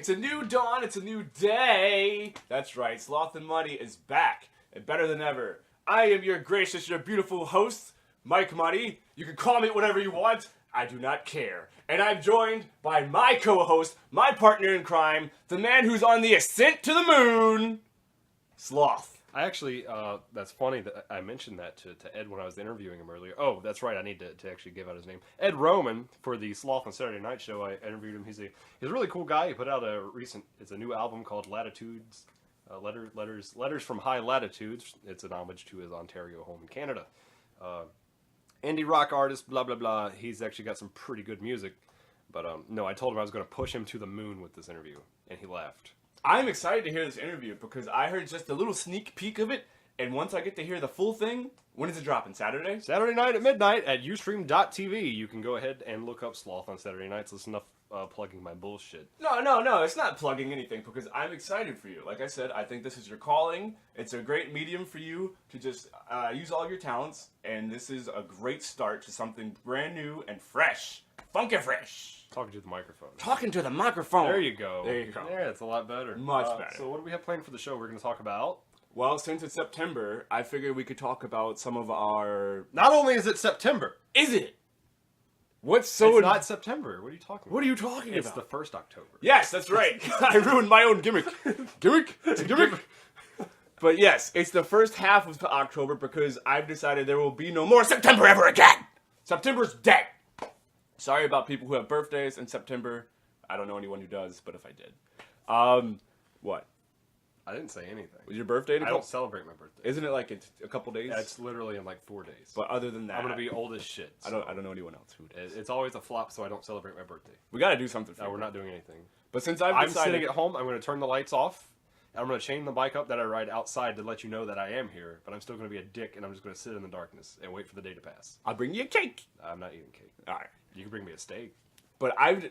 It's a new dawn, it's a new day. That's right, Sloth and Money is back, and better than ever. I am your gracious, your beautiful host, Mike Money. You can call me whatever you want, I do not care. And I'm joined by my co-host, my partner in crime, the man who's on the ascent to the moon, Sloth. I actually, that's funny that I mentioned that to Ed when I was interviewing him earlier. Oh, that's right, I need to actually give out his name. Ed Roman, for the Sloth on Saturday Night Show, I interviewed him. He's a really cool guy. He put out it's a new album called Latitudes, Letters from High Latitudes. It's an homage to his Ontario home in Canada. Indie rock artist, blah, blah, blah. He's actually got some pretty good music. But no, I told him I was going to push him to the moon with this interview, and he laughed. I'm excited to hear this interview because I heard just a little sneak peek of it, and once I get to hear the full thing, when is it dropping? Saturday? Saturday night at midnight at Ustream.tv. You can go ahead and look up Sloth on Saturday nights. Listen to plugging my bullshit. No, it's not plugging anything because I'm excited for you. Like I said, I think this is your calling. It's a great medium for you to just use all your talents, and this is a great start to something brand new and fresh. Funky fresh. Talking to the microphone. Talking to the microphone. There you go. There you go. Yeah, it's a lot better. Much better. So what do we have planned for the show we're going to talk about? Well, since it's September, I figured we could talk about some of our... Not only is it September. Is it? What's so... It's not September. What are you talking about? What are you talking about? It's the 1st October. Yes, that's right. I ruined my own gimmick. Gimmick? It's a gimmick. But yes, it's the first half of October because I've decided there will be no more September ever again. September's dead. Sorry about people who have birthdays in September. I don't know anyone who does, but if I did. What? I didn't say anything. Was your birthday? I don't celebrate my birthday. Isn't it like it's a couple days? Yeah, it's literally in like 4 days. But other than that, I'm going to be old as shit. So I don't know anyone else who does. It's always a flop, so I don't celebrate my birthday. We got to do something for No, you. we're not doing anything. But since I'm decided... sitting at home, I'm going to turn the lights off. I'm going to chain the bike up that I ride outside to let you know that I am here, but I'm still going to be a dick, and I'm just going to sit in the darkness and wait for the day to pass. I'll bring you a cake. I'm not eating cake. All right. You can bring me a steak. But I've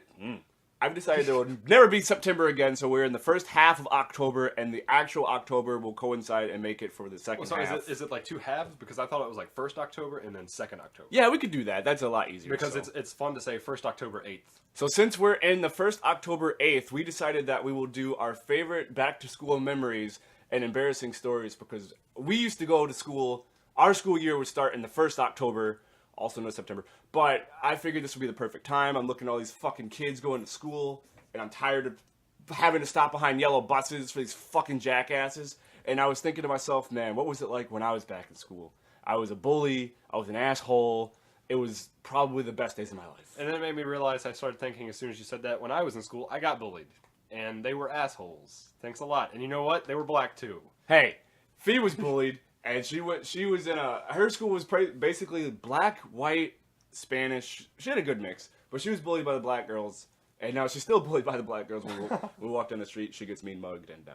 decided there will never be September again, so we're in the first half of October, and the actual October will coincide and make it for the second half. Is it like two halves? Because I thought it was like 1st October and then 2nd October. Yeah, we could do that. That's a lot easier. Because it's fun to say 1st October 8th. So since we're in the 1st October 8th, we decided that we will do our favorite back-to-school memories and embarrassing stories, because we used to go to school. Our school year would start in the 1st October, also no September. But I figured this would be the perfect time. I'm looking at all these fucking kids going to school, and I'm tired of having to stop behind yellow buses for these fucking jackasses. And I was thinking to myself, man, what was it like when I was back in school? I was a bully. I was an asshole. It was probably the best days of my life. And then it made me realize, I started thinking as soon as you said that, when I was in school, I got bullied. And they were assholes. Thanks a lot. And you know what? They were black too. Hey, Fee was bullied, and she was in her school was basically black, white, Spanish. She had a good mix, but she was bullied by the black girls, and now she's still bullied by the black girls. When we walk down the street, she gets mean mugged, and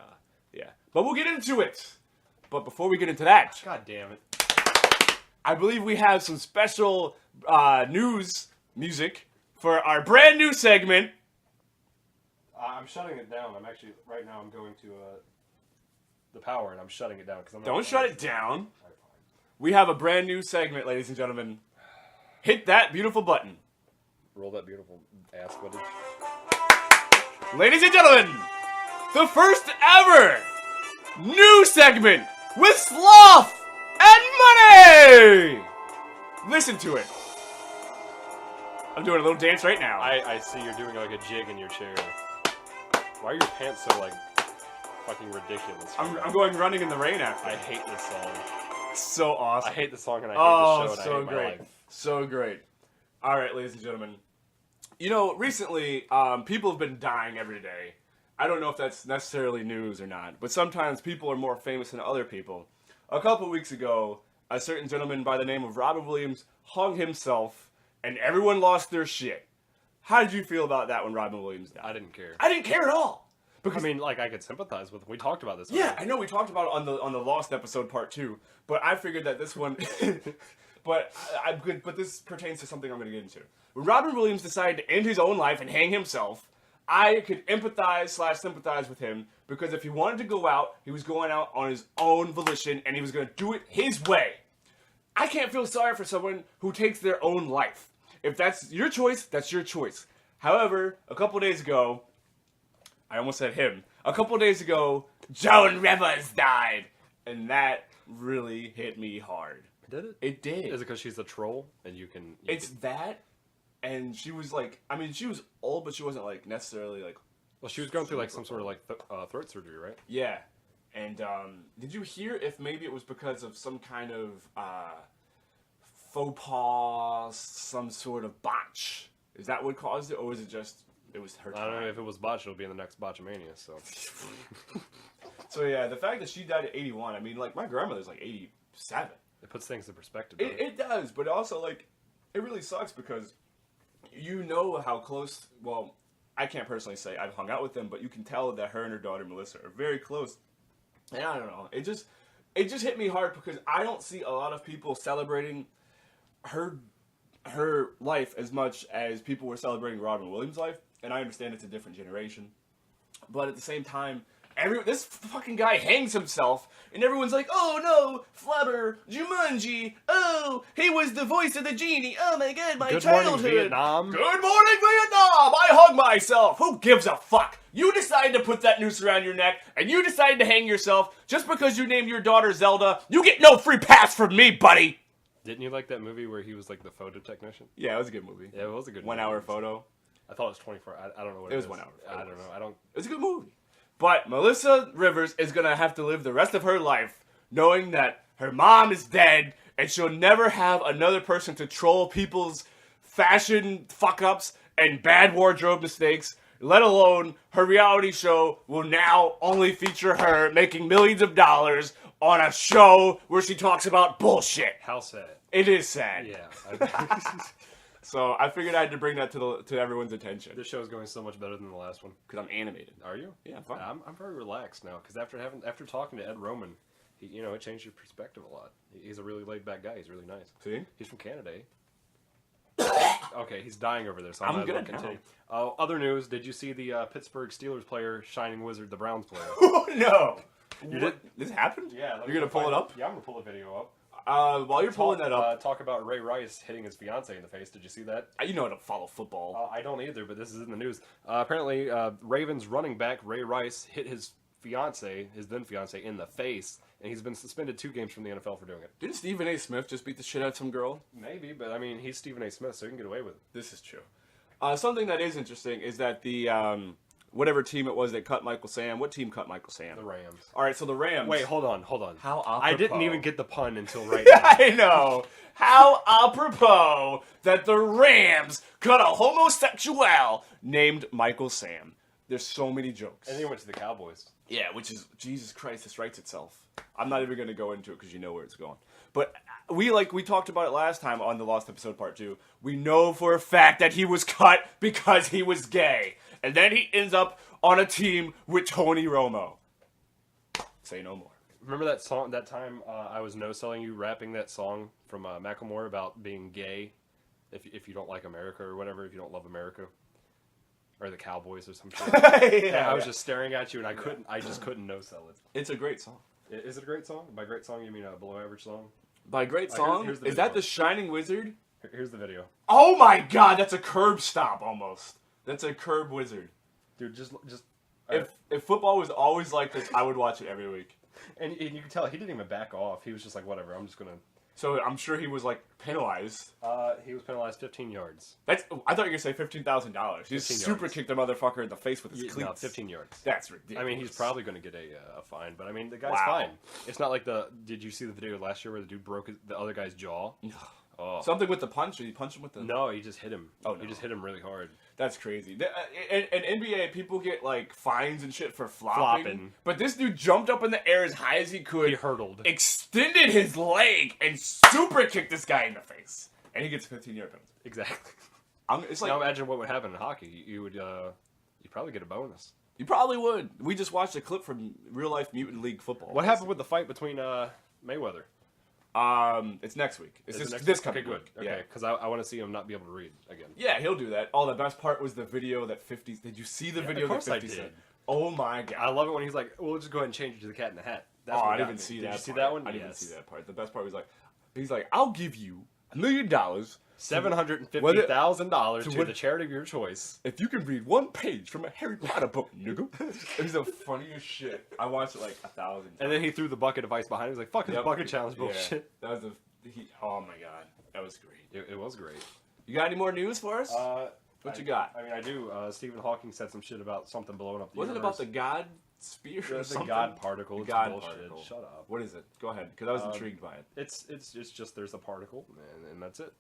yeah. But we'll get into it. But before we get into that, God damn it, I believe we have some special news music for our brand new segment. I'm shutting it down. I'm actually right now. I'm going to the power, and I'm shutting it down because I'm not. Don't shut it down. We have a brand new segment, ladies and gentlemen. Hit that beautiful button. Roll that beautiful ass footage. Ladies and gentlemen, the first ever new segment with Sloth and Money! Listen to it. I'm doing a little dance right now. I see you're doing like a jig in your chair. Why are your pants so like fucking ridiculous? I'm going running in the rain after. I hate this song. So awesome. I hate the song and I hate the show and so I hate great. my life. So great. All right, ladies and gentlemen. You know, recently, people have been dying every day. I don't know if that's necessarily news or not, but sometimes people are more famous than other people. A couple weeks ago, a certain gentleman by the name of Robin Williams hung himself, and everyone lost their shit. How did you feel about that when Robin Williams died? I didn't care. I didn't care at all. Because, I mean, like, I could sympathize with him. We talked about this. Yeah, I know we talked about it on the Lost episode part 2, but I figured that this one... But this pertains to something I'm going to get into. When Robin Williams decided to end his own life and hang himself, I could empathize/sympathize with him, because if he wanted to go out, he was going out on his own volition, and he was going to do it his way. I can't feel sorry for someone who takes their own life. If that's your choice, that's your choice. However, a couple days ago, I almost said him. A couple days ago, Joan Rivers died. And that really hit me hard. Did it? It did. Is it because she's a troll and you can? It's that, and she was like, I mean, she was old, but she wasn't like necessarily like. Well, she was going through like some sort of like throat surgery, right? Yeah, and did you hear if maybe it was because of some kind of faux pas, some sort of botch? Is that what caused it, or was it just it was her time? I don't know if it was botched. It'll be in the next Botchamania. So. So yeah, the fact that she died at 81. I mean, like my grandmother's like 87. It puts things in perspective. It does, but also like it really sucks because you know how close. Well, I can't personally say I've hung out with them, but you can tell that her and her daughter Melissa are very close. And I don't know, it just hit me hard because I don't see a lot of people celebrating her life as much as people were celebrating Robin Williams' life. And I understand it's a different generation, but at the same time. This fucking guy hangs himself, and everyone's like, oh no, Flubber, Jumanji, oh, he was the voice of the genie, oh my god, my childhood. Good morning, Vietnam. Good morning, Vietnam! I hug myself! Who gives a fuck? You decided to put that noose around your neck, and you decided to hang yourself just because you named your daughter Zelda. You get no free pass from me, buddy! Didn't you like that movie where he was like the photo technician? Yeah, it was a good movie. Yeah, it was a good 1 hour photo. I thought it was 24. I don't know what it is. It was 1 hour. I don't know. It was a good movie. But Melissa Rivers is going to have to live the rest of her life knowing that her mom is dead and she'll never have another person to troll people's fashion fuck-ups and bad wardrobe mistakes, let alone her reality show will now only feature her making millions of dollars on a show where she talks about bullshit. How sad. It is sad. Yeah. So I figured I had to bring that to everyone's attention. This show is going so much better than the last one. Because I'm animated. Are you? Yeah, fine. I'm very relaxed now because after talking to Ed Roman, it changed your perspective a lot. He's a really laid back guy. He's really nice. See? He's from Canada. Eh? Okay, he's dying over there. So I'm good continue. Other news: did you see the Pittsburgh Steelers player, Shining Wizard, the Browns player? Oh no! You did? This happened? Yeah. You're gonna pull it up? Yeah, I'm gonna pull the video up. While you're pulling that up, talk about Ray Rice hitting his fiance in the face. Did you see that? You know how to follow football. I don't either, but this is in the news. Apparently, Ravens running back Ray Rice hit his then fiance, in the face, and he's been suspended 2 games from the NFL for doing it. Didn't Stephen A. Smith just beat the shit out of some girl? Maybe, but I mean, he's Stephen A. Smith, so he can get away with it. This is true. Something that is interesting is that the whatever team it was that cut Michael Sam. What team cut Michael Sam? The Rams. All right, so the Rams. Wait, hold on. How apropos. I didn't even get the pun until right now. I know. How apropos that the Rams cut a homosexual named Michael Sam. There's so many jokes. And he went to the Cowboys. Yeah, which is, Jesus Christ, this writes itself. I'm not even going to go into it because you know where it's going. But we talked about it last time on the Lost Episode Part 2. We know for a fact that he was cut because he was gay. And then he ends up on a team with Tony Romo. Say no more. Remember that song, that time I was no-selling you rapping that song from Macklemore about being gay? If you don't like America or whatever, if you don't love America. Or the Cowboys or some shit. Yeah, I was just staring at you and I just couldn't no-sell it. It's a great song. Is it a great song? By great song, you mean a below-average song? By great song? Here's the is that the Shining Wizard? Here's the video. Oh my god, that's a curb stop almost. That's a curb wizard. Dude, just if football was always like this, I would watch it every week. And you can tell he didn't even back off. He was just like, whatever, I'm just gonna. So I'm sure he was like penalized. He was penalized 15 yards. I thought you were gonna say $15,000. He super kicked the motherfucker in the face with his cleats. No, 15 yards. That's ridiculous. I mean, he's probably gonna get a fine, but I mean, the guy's Wow. fine. It's not like Did you see the video last year where the dude broke the other guy's jaw? Oh. Something with the punch? Or you punch him with the? No, he just hit him. Oh, no. He just hit him really hard. That's crazy. In NBA, people get like fines and shit for flopping. But this dude jumped up in the air as high as he could. He hurtled. Extended his leg and super kicked this guy in the face. And he gets a 15-yard penalty. Exactly. It's like, now imagine what would happen in hockey. You'd probably get a bonus. You probably would. We just watched a clip from real life Mutant League football. What happened with the fight between Mayweather? It's next week. It's Is it this next coming week? week. Okay, good. Okay, because I want to see him not be able to read again. Yeah, he'll do that. Oh, the best part was the video that 50... Did you see the video that 50 said? Oh my god. I love it when he's like, we'll just go ahead and change it to the Cat in the Hat. That's I didn't see that. Did you see that one? I didn't see that part. The best part was he's like, I'll give you $1 million $750,000 to win- the charity of your choice. If you can read one page from a Harry Potter book, nigga. It was the funniest shit. I watched it like 1,000 times. And then he threw the bucket of ice behind him. He was like, fuck this Yep. bucket challenge Yeah, bullshit. that was oh my god. That was great. It was great. You got any more news for us? What you got? I mean, I do. Stephen Hawking said some shit about something blowing up the Was it universe. about the God sphere or the something? God particle? It's God bullshit. particle. Shut up. What is it? Go ahead, because I was intrigued by it. It's just there's a particle, and that's it.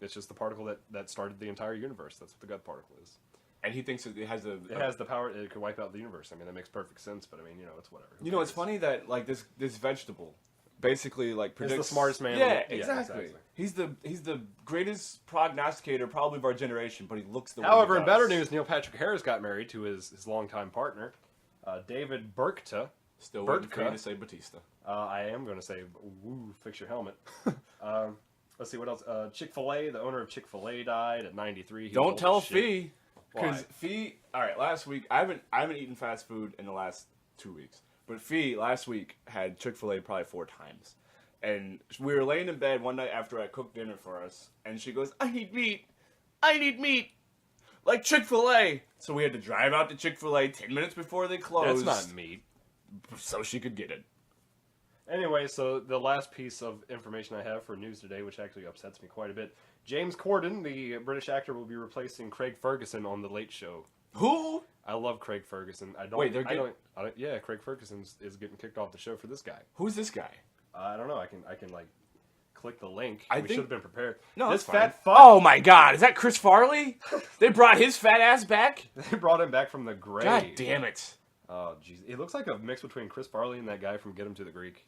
It's just the particle that started the entire universe. That's what the God particle is. And he thinks it has It has the power. It could wipe out the universe. I mean, that makes perfect sense. But I mean, it's whatever. Who You know, it's cares? funny that like this vegetable basically like predicts the smartest man. Yeah, Yeah, exactly. exactly. He's the greatest prognosticator probably of our generation, but he looks the way However, he in does. better news, Neil Patrick Harris got married to his longtime partner, David Burkta. Still waiting for you Burtka. to say Batista. I am going to say, woo, fix your helmet. Let's see, what else? Chick-fil-A, the owner of Chick-fil-A died at 93. He was Don't old tell as shit. Fee, because Why? Fee. All right, last week I haven't eaten fast food in the last 2 weeks, but Fee last week had Chick-fil-A probably 4 times, and we were laying in bed one night after I cooked dinner for us, and she goes, "I need meat, like Chick-fil-A." So we had to drive out to Chick-fil-A 10 minutes before they closed. That's not meat. So she could get it. Anyway, so the last piece of information I have for news today, which actually upsets me quite a bit, James Corden, the British actor, will be replacing Craig Ferguson on The Late Show. Who? I love Craig Ferguson. I don't. Wait, they're I don't, yeah, Craig Ferguson is getting kicked off the show for this guy. Who's this guy? I don't know. I can like click the link. I We think- should have been prepared. No, this that's fine. fat fuck. Oh my God, is that Chris Farley? They brought his fat ass back? They brought him back from the grave. God damn it. Oh, jeez. It looks like a mix between Chris Farley and that guy from Get Him to the Greek.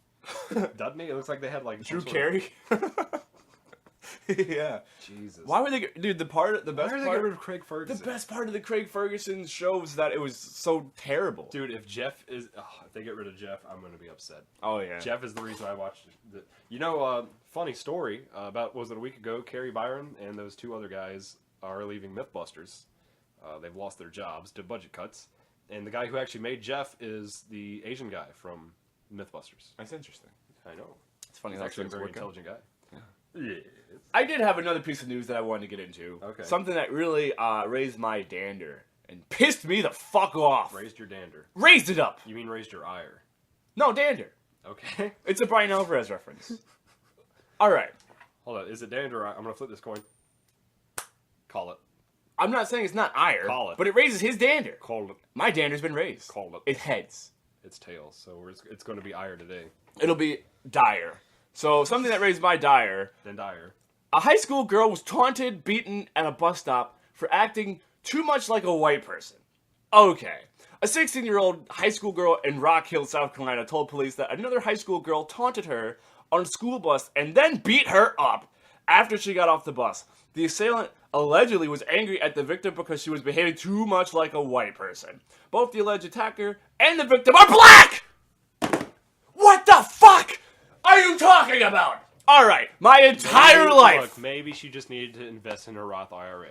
Doesn't he? It looks like they had like Drew some sort Carey? Yeah. of- Jesus. Why were they? Dude, the best Why are they part. getting rid of Craig Ferguson? The best part of the Craig Ferguson show was that it was so terrible. Dude, if Jeff is, if they get rid of Jeff, I'm gonna be upset. Oh yeah. Jeff is the reason I watched it. Funny story about was it a week ago? Carrie Byron and those 2 other guys are leaving MythBusters. They've lost their jobs to budget cuts, and the guy who actually made Jeff is the Asian guy from MythBusters. That's interesting. I know. It's funny He's how actually a things very work out. intelligent guy. Yeah. I did have another piece of news that I wanted to get into. Okay. Something that really raised my dander and pissed me the fuck off. Raised your dander. Raised it up. You mean raised your ire? No, dander. Okay. It's a Brian Alvarez reference. All right. Hold on. Is it dander or ire? I'm gonna flip this coin. Call it. I'm not saying it's not ire, Call it. but it raises his dander. Call it. My dander's been raised. Call it. It's heads. It's tails. So it's going to be ire today. It'll be dire. So something that raised my dire. Then dire. A high school girl was taunted, beaten at a bus stop for acting too much like a white person. Okay. A 16-year-old high school girl in Rock Hill, South Carolina told police that another high school girl taunted her on a school bus and then beat her up after she got off the bus. The assailant allegedly was angry at the victim because she was behaving too much like a white person. Both the alleged attacker and the victim are black! What the fuck are you talking about? Alright, my entire life. Look, maybe she just needed to invest in a Roth IRA.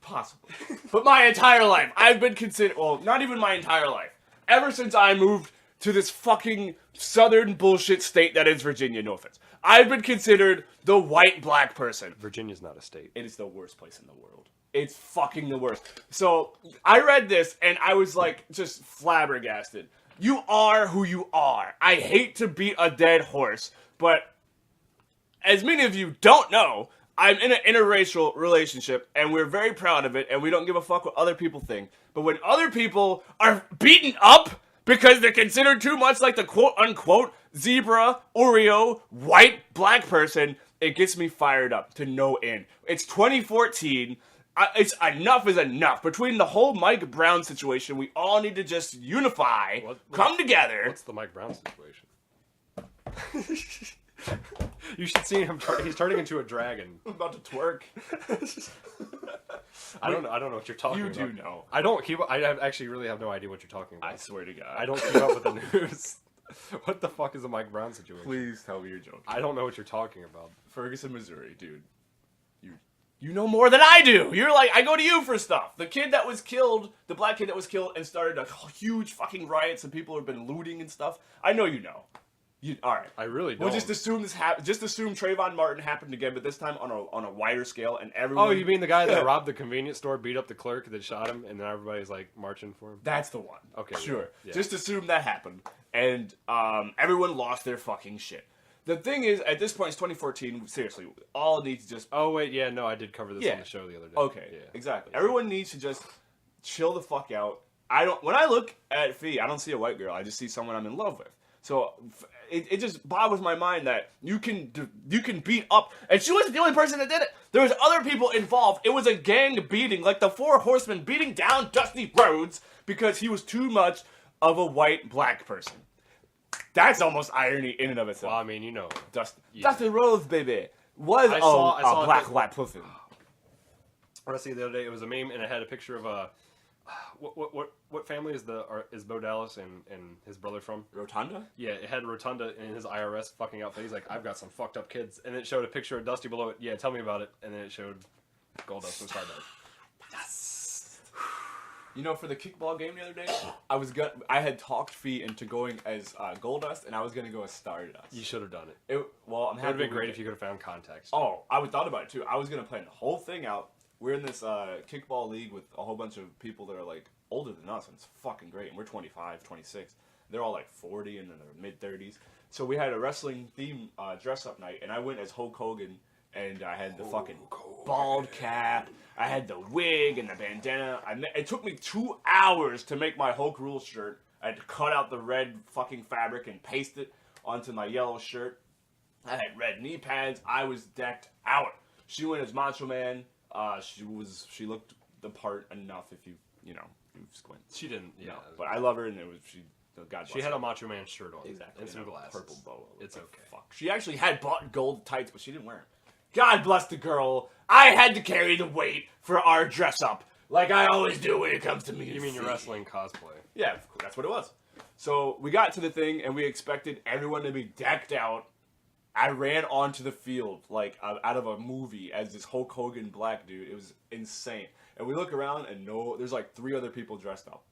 Possibly. But my entire life, I've been considered, well, not even my entire life. Ever since I moved to this fucking southern bullshit state that is Virginia, no offense. I've been considered the white black person. Virginia's not a state. It is the worst place in the world. It's fucking the worst. So, I read this and I was like, just flabbergasted. You are who you are. I hate to beat a dead horse, but as many of you don't know, I'm in an interracial relationship, and we're very proud of it, and we don't give a fuck what other people think. But when other people are beaten up because they're considered too much like the quote-unquote zebra, Oreo, white, black person, it gets me fired up to no end. It's 2014. It's enough is enough. Between the whole Mike Brown situation, we all need to just unify, come together. What's the Mike Brown situation? You should see him. He's turning into a dragon. I'm about to twerk. I don't know what you're talking You about. do know. I don't keep. Actually really have no idea what you're talking about. I swear to God. I don't keep up with the news. What the fuck is a Mike Brown situation? Please tell me you're joking. I don't know what you're talking about. Ferguson, Missouri, dude. You know more than I do. You're like, I go to you for stuff. The kid that was killed, the black kid that was killed and started a huge fucking riots and people have been looting and stuff. I know you know. All right. I really don't. We'll just assume this just assume Trayvon Martin happened again, but this time on a wider scale, and everyone. Oh, you mean the guy that robbed the convenience store, beat up the clerk, that shot him, and then everybody's like marching for him? That's the one. Okay, sure. yeah. Just assume that happened, and everyone lost their fucking shit. The thing is, at this point, it's 2014. Seriously, all needs to just. Oh wait, yeah, no, I did cover this on the show the other day. Okay, yeah. exactly. Everyone needs to just chill the fuck out. When I look at Fee, I don't see a white girl. I just see someone I'm in love with. So it just boggles my mind that you can beat up, and she wasn't the only person that did it. There was other people involved. It was a gang beating, like the Four Horsemen beating down Dusty Rhodes because he was too much of a white black person. That's almost irony in and of itself. Well, I mean, you know, Dusty Rhodes, baby, was I saw a black white person. What I see the other day, it was a meme, and it had a picture of a. What family is Bo Dallas and his brother from? Rotunda? Yeah, it had Rotunda in his IRS fucking outfit. He's like, I've got some fucked up kids, and it showed a picture of Dusty below it. Yeah, tell me about it. And then it showed Goldust and Stardust. Yes. You know, for the kickball game the other day, I had talked Fee into going as Goldust, and I was gonna go as Stardust. You should have done it. I'm It would happy. have been great if you could have found context. Oh, I thought about it too. I was gonna plan the whole thing out. We're in this kickball league with a whole bunch of people that are like older than us, and it's fucking great. And we're 25, 26. They're all like 40 and in their mid-30s. So we had a wrestling theme dress-up night, and I went as Hulk Hogan, and I had the fucking bald cap. I had the wig and the bandana. It took me 2 hours to make my Hulk Rule shirt. I had to cut out the red fucking fabric and paste it onto my yellow shirt. I had red knee pads. I was decked out. She went as Macho Man. She looked the part enough if you squint. She didn't, yeah. No, but I love her, and She had a Macho Man shirt on. Exactly. And some glasses. Purple bow. It's okay. Fuck. She actually had bought gold tights, but she didn't wear them. God bless the girl. I had to carry the weight for our dress up, like I always do when it comes to me. You mean your wrestling cosplay? Yeah, that's what it was. So we got to the thing, and we expected everyone to be decked out. I ran onto the field like out of a movie as this Hulk Hogan black dude. It was insane. And we look around, and there's like 3 other people dressed up.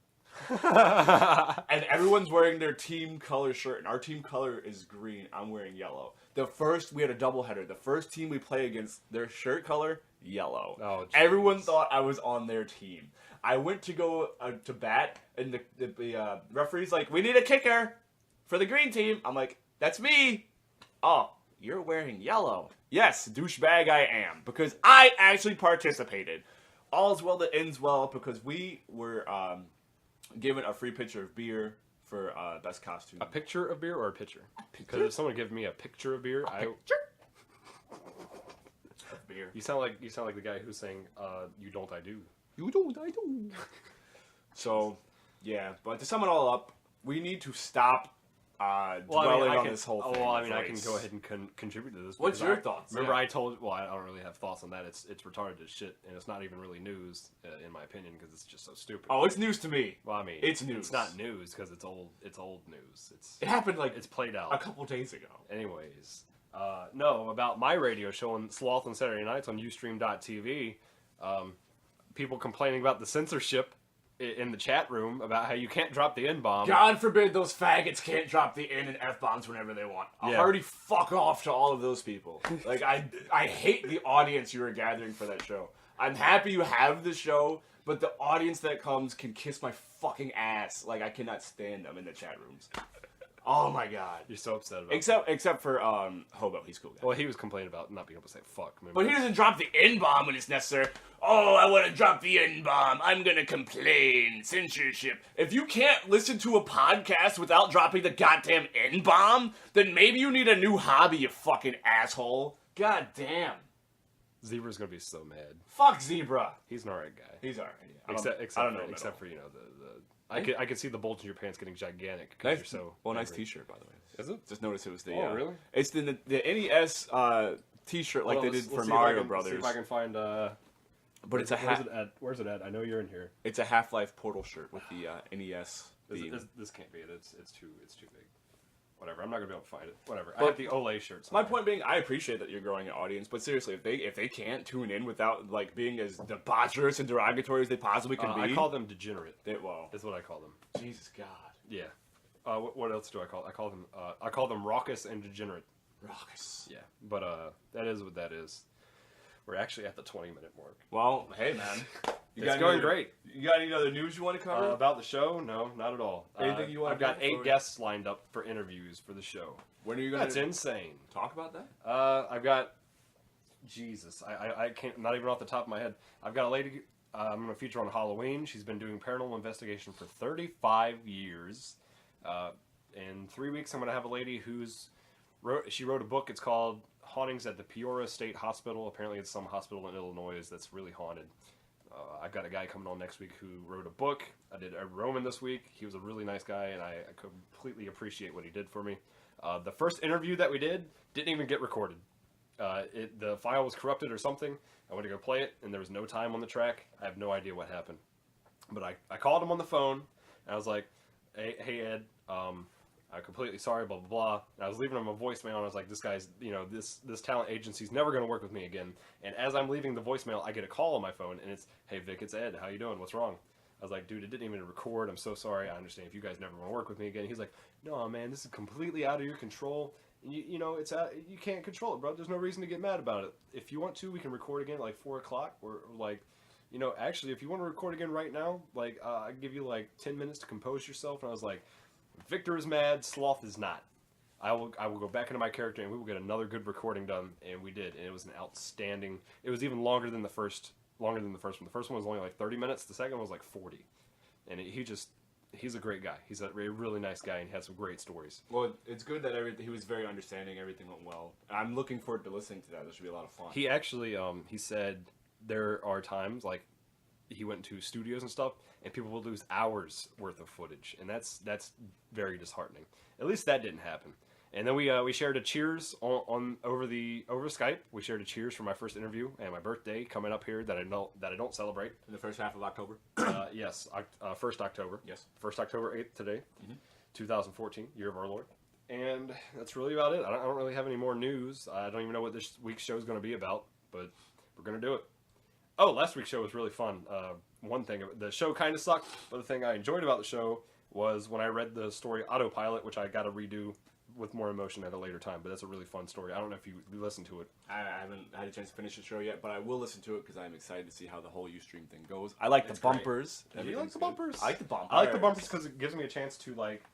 And everyone's wearing their team color shirt, and our team color is green. I'm wearing yellow. We had a doubleheader. The first team we play against, their shirt color, yellow. Oh, everyone thought I was on their team. I went to go to bat, and the referee's like, "We need a kicker for the green team." I'm like, "That's me." "Oh, you're wearing yellow." Yes, douchebag I am, because I actually participated. All's well that ends well, because we were given a free pitcher of beer for best costume. A picture of beer or a pitcher? Because if someone gives me a picture of beer, Of beer. You sound like the guy who's saying, "You don't, I do." You don't, I do. So, yeah, but to sum it all up, we need to stop dwelling on this whole thing. Well, I mean, I can go ahead and contribute to this. What's your thoughts? Remember, Yeah. I told. Well, I don't really have thoughts on that. It's retarded as shit, and it's not even really news, in my opinion, because it's just so stupid. Oh, it's news to me. Well, I mean, it's news. It's not news because it's old. It's old news. It happened like it's played out a couple days ago. Anyways, no, about my radio show on Sloth on Saturday nights on Ustream.tv. People complaining about the censorship in the chat room about how you can't drop the N-bomb. God forbid those faggots can't drop the N and F-bombs whenever they want. I'll already fuck off to all of those people. Like, I hate the audience you are gathering for that show. I'm happy you have the show, but the audience that comes can kiss my fucking ass. Like, I cannot stand them in the chat rooms. Oh my god. You're so upset about that. Except for Hobo, he's cool guy. Well, he was complaining about not being able to say fuck. Remember? But he doesn't drop the N-bomb when it's necessary. Oh, I want to drop the N-bomb. I'm going to complain. Censorship. If you can't listen to a podcast without dropping the goddamn N-bomb, then maybe you need a new hobby, you fucking asshole. God damn. Zebra's going to be so mad. Fuck Zebra. He's an alright guy. He's alright. Yeah. Except for, you know, I could see the bulge in your pants getting gigantic. Nice. You're so well, nice angry. T-shirt, by the way. Is it? Just noticed it was the... Oh, really? It's the NES T-shirt like they did for Mario Brothers. See if I can find... But it's a Where's it at? I know you're in here. It's a Half-Life Portal shirt with the NES theme. This can't be it. It's too big. Whatever. I'm not gonna be able to find it. Whatever. But I have the Olay shirt. My point being, I appreciate that you're growing an audience, but seriously, if they can't tune in without like being as debaucherous and derogatory as they possibly can be, I call them degenerate. Well, is what I call them. Jesus God. Yeah. What else do I call? I call them raucous and degenerate. Raucous. Yeah, but that is what that is. We're actually at the 20-minute mark. Well, hey man, It's going great. You got any other news you want to cover About the show? No, not at all. Anything you want? I've got 8 guests lined up for interviews for the show. When are you gonna? That's insane. Talk about that. I've got. Jesus, I can't. Not even off the top of my head. I've got a lady. I'm going to feature on Halloween. She's been doing paranormal investigation for 35 years. In 3 weeks, I'm going to have a lady she wrote a book. It's called Hauntings at the Peoria State Hospital. Apparently, it's some hospital in Illinois that's really haunted. I've got a guy coming on next week who wrote a book. I did Ed Roman this week. He was a really nice guy, and I completely appreciate what he did for me. The first interview that we didn't even get recorded. The file was corrupted or something. I went to go play it, and there was no time on the track. I have no idea what happened. But I called him on the phone, and I was like, hey Ed, I'm completely sorry, blah, blah, blah. And I was leaving him a voicemail, and I was like, this guy's, this talent agency's never going to work with me again. And as I'm leaving the voicemail, I get a call on my phone, and it's, hey, Vic, it's Ed. How you doing? What's wrong? I was like, dude, it didn't even record. I'm so sorry. I understand if you guys never want to work with me again. He's like, no, man, this is completely out of your control. And it's out, you can't control it, bro. There's no reason to get mad about it. If you want to, we can record again at like 4 o'clock, or like, actually, if you want to record again right now, like, I give you like 10 minutes to compose yourself. And I was like, Victor is mad, Sloth is not. I will go back into my character, and we will get another good recording done. And we did, and it was an outstanding. It was even longer than the first one. The first one was only like 30 minutes. The second one was like 40. And he's a great guy. He's a really nice guy, and he had some great stories. Well, it's good that he was very understanding. Everything went well. I'm looking forward to listening to that. This should be a lot of fun. He actually, he said there are times, like, he went to studios and stuff, and people will lose hours worth of footage, and that's very disheartening. At least that didn't happen. And then we shared a cheers over Skype. We shared a cheers for my first interview and my birthday coming up here that I don't celebrate in the first half of October. Yes, 1st October. Yes, 1st October 8th today, 2014, year of our Lord. And that's really about it. I don't really have any more news. I don't even know what this week's show is going to be about, but we're going to do it. Oh, last week's show was really fun. One thing, the show kind of sucked, but the thing I enjoyed about the show was when I read the story Autopilot, which I got to redo with more emotion at a later time, but that's a really fun story. I don't know if you listened to it. I haven't had a chance to finish the show yet, but I will listen to it because I'm excited to see how the whole Ustream thing goes. I like the bumpers. Do you like the bumpers? I like the bumpers. I like the bumpers because it gives me a chance to like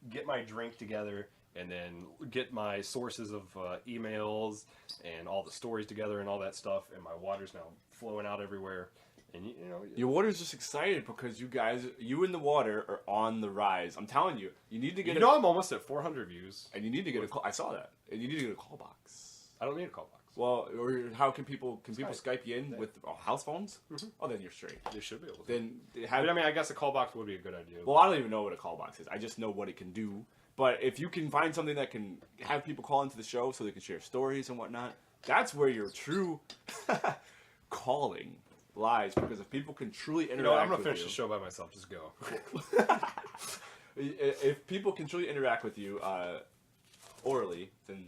get my drink together and then get my sources of emails and all the stories together and all that stuff, and my water's now flowing out everywhere. And your water's just excited because you and the water are on the rise. I'm telling you, you need to get. I'm almost at 400 views, and you need to get a call. I saw that, and you need to get a call box. I don't need a call box. Well, or how can people Skype you in with house phones? Mm-hmm. Oh, then you're straight. They should be able to. Then I guess a call box would be a good idea. Well, I don't even know what a call box is. I just know what it can do. But if you can find something that can have people call into the show so they can share stories and whatnot, that's where your true calling lies. Because if people can truly interact I'm going to finish the show by myself. Just go. If people can truly interact with you orally, then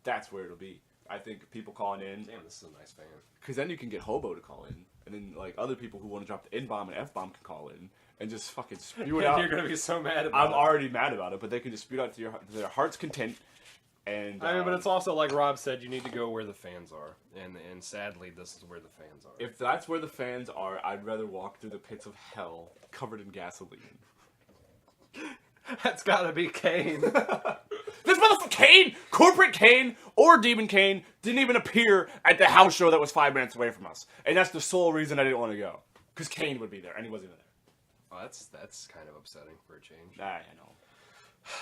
that's where it'll be. I think people calling in. Damn, this is a nice fan. Because then you can get Hobo to call in. And then like other people who want to drop the N-bomb and F-bomb can call in. And just fucking spew it out. You're going to be so mad about it. I'm already mad about it, but they can just spew it out to their heart's content. And but it's also like Rob said, you need to go where the fans are, and sadly, this is where the fans are. If that's where the fans are, I'd rather walk through the pits of hell covered in gasoline. That's got to be Kane. This motherfucker Kane, corporate Kane, or Demon Kane didn't even appear at the house show that was 5 minutes away from us, and that's the sole reason I didn't want to go, because Kane would be there, and he wasn't even there. Well, that's kind of upsetting for a change. I know.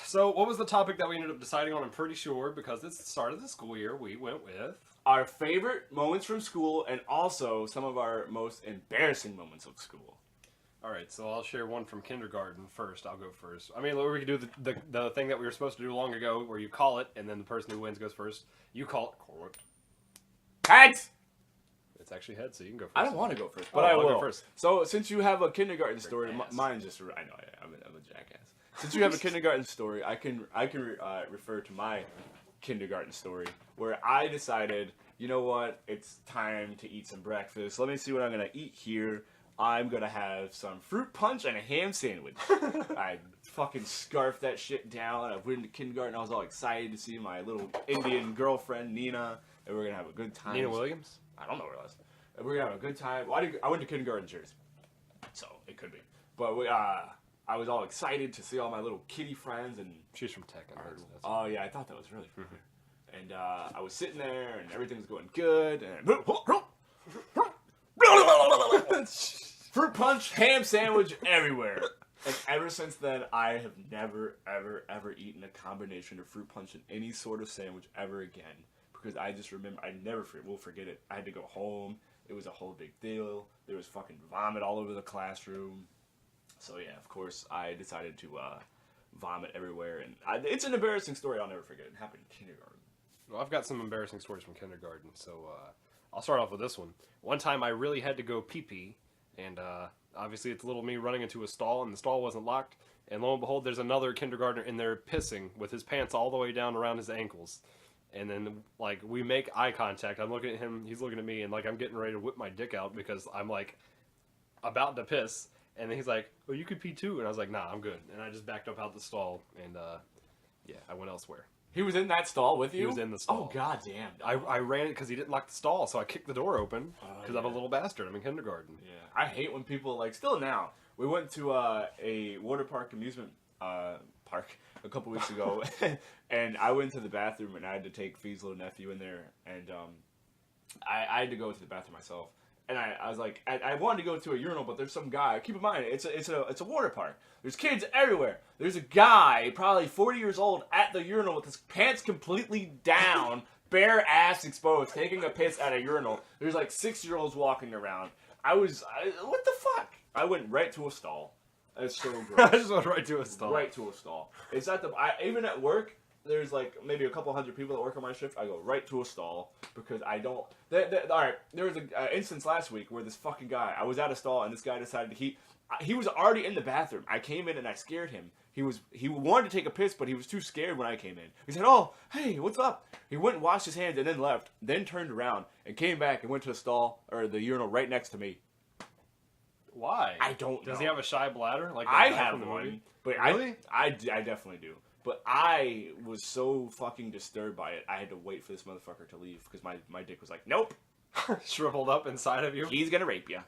So, what was the topic that we ended up deciding on? I'm pretty sure, because it's the start of the school year, we went with our favorite moments from school, and also some of our most embarrassing moments of school. All right, so I'll share one from kindergarten first. I'll go first. I mean, we could do the thing that we were supposed to do long ago, where you call it, and then the person who wins goes first. You call it. Heads! It's actually heads, so you can go first. I don't want to go first, but I will. Go first. So, since you have a kindergarten story, mine's just... I know, I'm a jackass. Since you have a kindergarten story, I can refer to my kindergarten story, where I decided, you know what, it's time to eat some breakfast. Let me see what I'm going to eat here. I'm gonna have some fruit punch and a ham sandwich. I fucking scarfed that shit down. I went into kindergarten. I was all excited to see my little Indian girlfriend, Nina, and we're gonna have a good time. Nina Williams? I don't know where it was. And we're gonna have a good time. Well, I went to kindergarten in Jersey, so it could be. But I was all excited to see all my little kitty friends, and She's from Tech. oh yeah, I thought that was really funny. And I was sitting there, and everything was going good, and fruit punch, ham sandwich everywhere. And ever since then, I have never, ever, ever eaten a combination of fruit punch and any sort of sandwich ever again. Because I just remember, I never will forget it. I had to go home. It was a whole big deal. There was fucking vomit all over the classroom. So yeah, of course, I decided to vomit everywhere. And it's an embarrassing story I'll never forget. It happened in kindergarten. Well, I've got some embarrassing stories from kindergarten, so I'll start off with this one. One time I really had to go pee-pee, and obviously it's little me running into a stall, and the stall wasn't locked, and lo and behold, there's another kindergartner in there pissing with his pants all the way down around his ankles. And then, like, we make eye contact. I'm looking at him, he's looking at me, and, like, I'm getting ready to whip my dick out because I'm, like, about to piss. And then he's like, oh, you could pee too? And I was like, nah, I'm good. And I just backed up out the stall, and, yeah, I went elsewhere. He was in that stall with you? He was in the stall. Oh, goddamn. I ran it because he didn't lock the stall, so I kicked the door open because I'm a little bastard. I'm in kindergarten. Yeah, I hate when people, like, still now. We went to a water park amusement park a couple weeks ago, and I went to the bathroom, and I had to take Fee's little nephew in there, and I had to go to the bathroom myself. And I was like, I wanted to go to a urinal, but there's some guy. Keep in mind, it's a water park. There's kids everywhere. There's a guy, probably 40 years old, at the urinal with his pants completely down, bare ass exposed, taking a piss at a urinal. There's like 6-year-olds walking around. What the fuck? I went right to a stall. It's so gross. I just went right to a stall. Right to a stall. It's at even at work. There's like maybe a couple hundred people that work on my shift. I go right to a stall because I don't. All right, there was an instance last week where this fucking guy. I was at a stall and this guy decided he was already in the bathroom. I came in and I scared him. He wanted to take a piss, but he was too scared when I came in. He said, "Oh, hey, what's up?" He went and washed his hands and then left. Then turned around and came back and went to the stall or the urinal right next to me. Why? I don't know. Does he have a shy bladder? Like I the guy have from the one, movie? but Really? I definitely do. But I was so fucking disturbed by it, I had to wait for this motherfucker to leave because my dick was like, nope, Shriveled up inside of you? he's gonna rape you.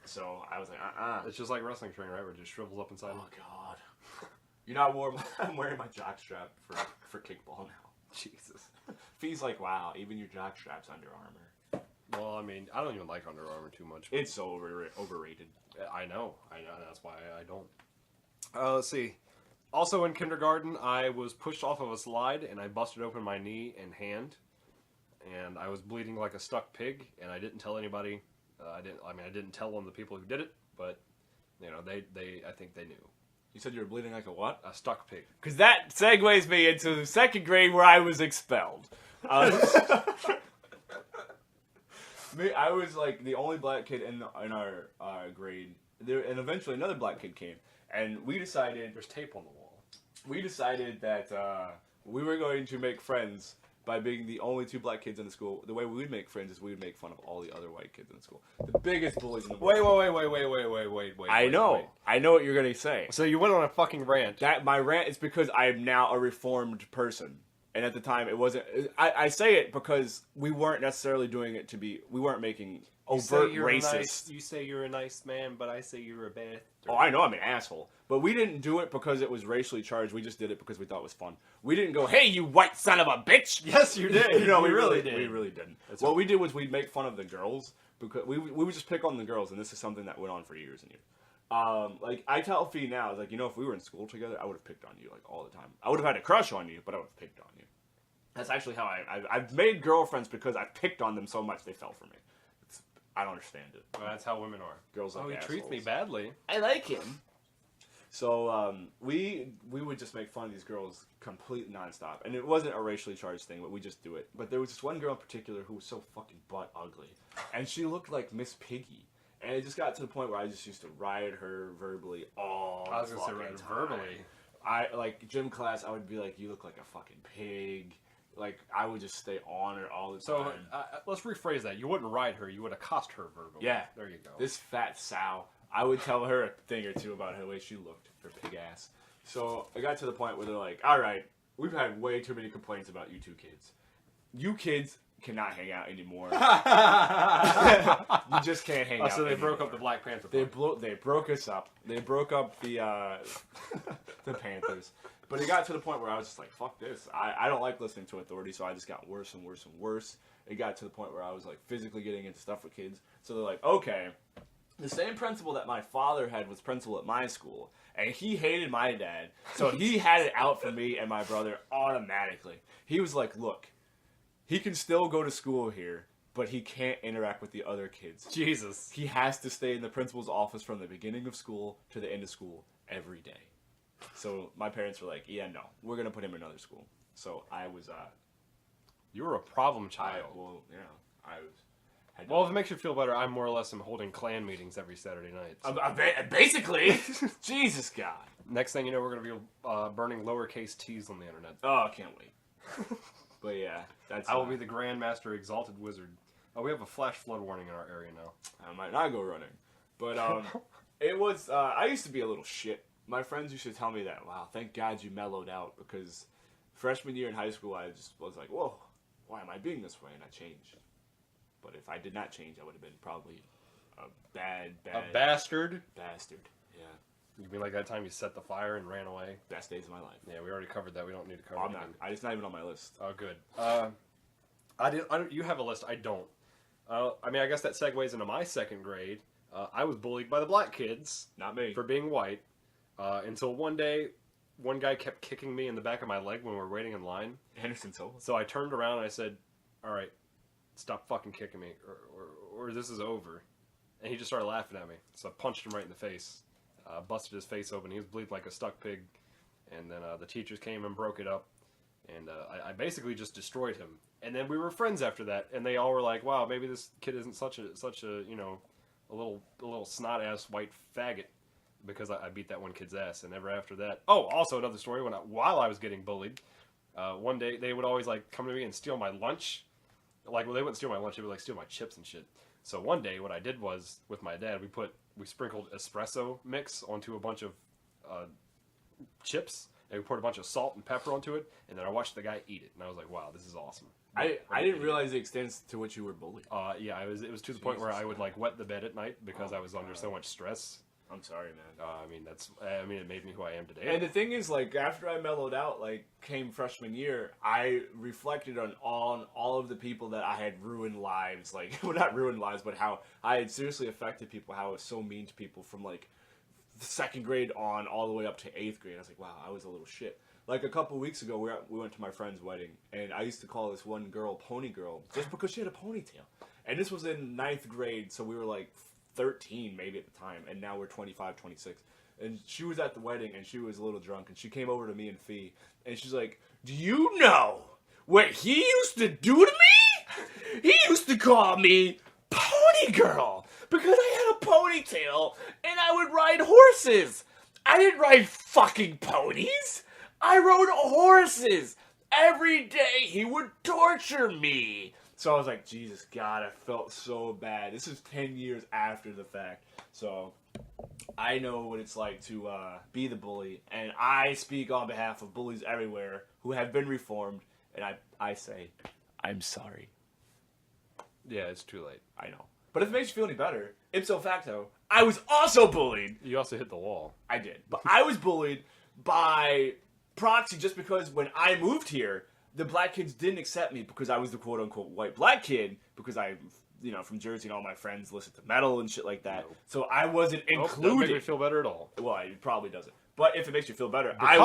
So I was like, It's just like wrestling training, right? Where it just shrivels up inside. Oh god. You know, I'm wearing my jock strap for kickball now. Jesus. Fee's like, wow, even your jock strap's Under Armour. Well, I mean, I don't even like Under Armour too much. It's so overrated. I know. That's why I don't. Let's see. Also in kindergarten, I was pushed off of a slide and I busted open my knee and hand, and I was bleeding like a stuck pig. And I didn't tell anybody. I didn't tell them the people who did it, but you know, I think they knew. You said you were bleeding like a what? A stuck pig. Because that segues me into second grade where I was expelled. I was like the only black kid in our grade. And eventually another black kid came. And we decided... There's tape on the wall. We decided that we were going to make friends by being the only 2 black kids in the school. The way we would make friends is we would make fun of all the other white kids in the school. The biggest bullies in the world. Wait. I know. Wait. I know what you're going to say. So you went on a fucking rant. My rant is because I am now a reformed person. And at the time, it wasn't... I say it because we weren't necessarily doing it to be... We weren't making overt racist. You say you're a nice man, but I say you're a bad... Oh, I know I'm an asshole. But we didn't do it because it was racially charged. We just did it because we thought it was fun. We didn't go, hey, you white son of a bitch! Yes, you did. No, we really did. did. We really didn't. What we did was we'd make fun of the girls. Because we would just pick on the girls, and this is something that went on for years and years. Like, I tell Fee now, like, you know, if we were in school together, I would have picked on you, like, all the time. I would have had a crush on you, but I would have picked on you. That's actually how I've made girlfriends because I picked on them so much they fell for me. I don't understand it. Well, that's how women are. Girls like he assholes. treats me badly. I like him. So we would just make fun of these girls complete nonstop, and it wasn't a racially charged thing, but we just do it. But there was this one girl in particular who was so fucking butt ugly, and she looked like Miss Piggy. And it just got to the point where I just used to ride her verbally all the fucking time. Verbally. Like gym class, I would be like, "You look like a fucking pig. Like, I would just stay on her all the time. So let's rephrase that. You wouldn't ride her. You would accost her verbally. Yeah. There you go. This fat sow. I would tell her a thing or two about her way she looked, her pig ass. So it got to the point where they're like, all right, we've had way too many complaints about you two kids. You kids cannot hang out anymore. You just can't hang out So they anymore. broke up the Black Panther They Party. broke us up. They broke up the the Panthers. But it got to the point where I was just like, fuck this. I don't like listening to authority, so I just got worse and worse and worse. It got to the point where I was like physically getting into stuff with kids. So they're like, okay, the same principal that my father had was principal at my school, and he hated my dad, so he had it out for me and my brother automatically. He was like, look, he can still go to school here, but he can't interact with the other kids. Jesus. He has to stay in the principal's office from the beginning of school to the end of school every day. So my parents were like, yeah, no, we're going to put him in another school. So I was, You were a problem child. I was. Well, if it makes you feel better, I more or less am holding clan meetings every Saturday night. Basically, Jesus God. Next thing you know, we're going to be burning lowercase t's on the internet. Oh, I can't wait. But yeah, that's. I will be the Grandmaster Exalted Wizard. Oh, we have a flash flood warning in our area now. I might not go running, but it was. I used to be a little shit. My friends used to tell me that. Wow, thank God you mellowed out, because freshman year in high school, I just was like, whoa, why am I being this way? And I changed. But if I did not change, I would have been probably a bad A bastard? bastard. Yeah. You mean like that time you set the fire and ran away? Best days of my life. Yeah, we already covered that. We don't need to cover Oh, it I'm not. again. It's not even on my list. Oh, good. I don't. You have a list. I don't. I mean, I guess that segues into my second grade. I was bullied by the black kids Not me. for being white until one day, one guy kept kicking me in the back of my leg when we were waiting in line. Anderson Silva. So I turned around and I said, "All right, stop fucking kicking me, or this is over." And he just started laughing at me. So I punched him right in the face, busted his face open. He was bleeding like a stuck pig. And then the teachers came and broke it up. And I basically just destroyed him. And then we were friends after that. And they all were like, "Wow, maybe this kid isn't such a you know, a little snot ass white faggot," because I beat that one kid's ass. And ever after that. Oh, also another story. While I was getting bullied, one day they would always like come to me and steal my lunch. Like, well, they wouldn't steal my lunch; they would like steal my chips and shit. So one day, what I did was with my dad, we sprinkled espresso mix onto a bunch of chips, and we poured a bunch of salt and pepper onto it, and then I watched the guy eat it, and I was like, "Wow, this is awesome." I didn't realize the extent to which you were bullied. Yeah, it was to the point where I would like wet the bed at night because I was under so much stress. I'm sorry, man. I mean, it made me who I am today. And the thing is, like, after I mellowed out, like, came freshman year, I reflected on all of the people that I had ruined lives. Like, well, not ruined lives, but how I had seriously affected people, how I was so mean to people from, like, the second grade on all the way up to 8th grade. I was like, wow, I was a little shit. Like, a couple weeks ago, we went to my friend's wedding, and I used to call this one girl Pony Girl just because she had a ponytail. And this was in 9th grade, so we were, like, 13 maybe at the time, and now we're 25, 26. And she was at the wedding, and she was a little drunk, and she came over to me and Fee, and she's like, "Do you know what he used to do to me? He used to call me Pony Girl because I had a ponytail and I would ride horses. I didn't ride fucking ponies. I rode horses. Every day he would torture me." So I was like, Jesus God, I felt so bad. This is 10 years after the fact. So I know what it's like to be the bully. And I speak on behalf of bullies everywhere who have been reformed. And I say, I'm sorry. Yeah, it's too late. I know. But if it makes you feel any better, ipso facto, I was also bullied. You also hit the wall. I did. But I was bullied by proxy just because when I moved here, the black kids didn't accept me because I was the quote-unquote white black kid, because I, from Jersey and all my friends listened to metal and shit like that. No. So I wasn't included. Doesn't make me feel better at all. Well, it probably doesn't. But if it makes you feel better, I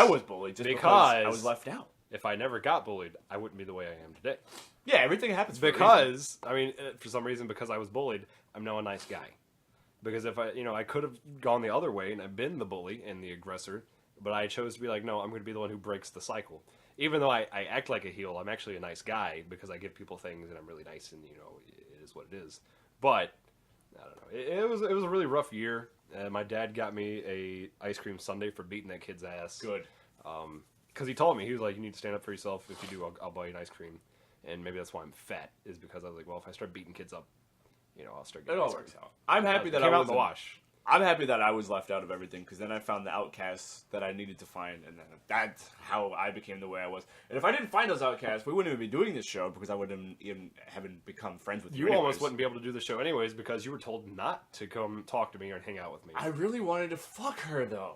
was bullied just because I was left out. If I never got bullied, I wouldn't be the way I am today. Yeah, everything happens for a reason. I mean, for some reason, because I was bullied, I'm now a nice guy. Because if I could have gone the other way and I've been the bully and the aggressor, but I chose to be like, no, I'm going to be the one who breaks the cycle. Even though I act like a heel, I'm actually a nice guy because I give people things and I'm really nice and, it is what it is. But, I don't know. It was a really rough year. My dad got me a ice cream sundae for beating that kid's ass. Good. because he told me, he was like, you need to stand up for yourself. If you do, I'll buy you an ice cream. And maybe that's why I'm fat, is because I was like, well, if I start beating kids up, I'll start getting It all ice works cream. out. I'm happy that Came I out was in the wash. I'm happy that I was left out of everything, because then I found the outcasts that I needed to find, and then that's how I became the way I was. And if I didn't find those outcasts, we wouldn't even be doing this show, because I wouldn't even haven't become friends with you. You almost wouldn't be able to do the show anyways, because you were told not to come talk to me or hang out with me. I really wanted to fuck her, though.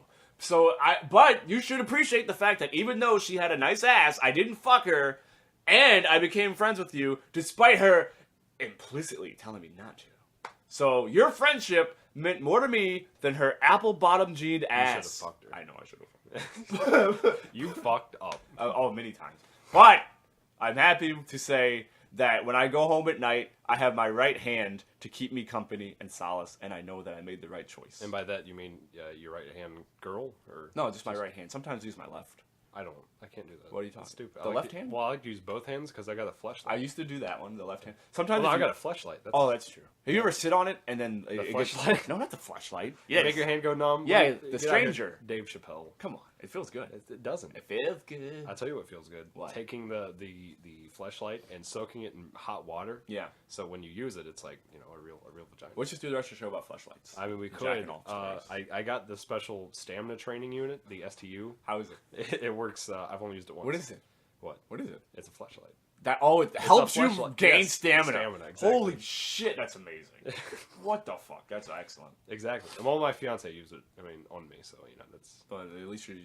But you should appreciate the fact that even though she had a nice ass, I didn't fuck her, and I became friends with you, despite her implicitly telling me not to. So your friendship meant more to me than her apple-bottom jeaned ass. You should have fucked her. I know I should have. You fucked up. Many times. But I'm happy to say that when I go home at night, I have my right hand to keep me company and solace, and I know that I made the right choice. And by that, you mean your right hand girl? Or No, just my right hand. Sometimes I use my left. I can't do that. What are you talking? That's stupid. The left hand? Well, I like to use both hands because I got a flashlight. I used to do that one, the left hand. Sometimes I got a flashlight. That's true. Have you ever sit on it and then it gets... flashlight? No, not the flashlight. Yeah, make your hand go numb. Yeah, Get the out here. stranger. Dave Chappelle. Come on, it feels good. It doesn't. It feels good. I'll tell you what feels good. What? Taking the flashlight and soaking it in hot water. Yeah. So when you use it, it's like a real vagina. Let's just do the rest of the show about flashlights. I mean, we Jacking could. off stories. I got the special stamina training unit, the STU. How is it? It works. I've only used it once. What is it? What? What is it? It's a flashlight. It helps you flashlight. gain Yes, stamina. stamina, exactly. Holy shit, that's amazing. What the fuck? That's excellent. Exactly. And all my fiance used it. I mean, on me. So that's. But at least you're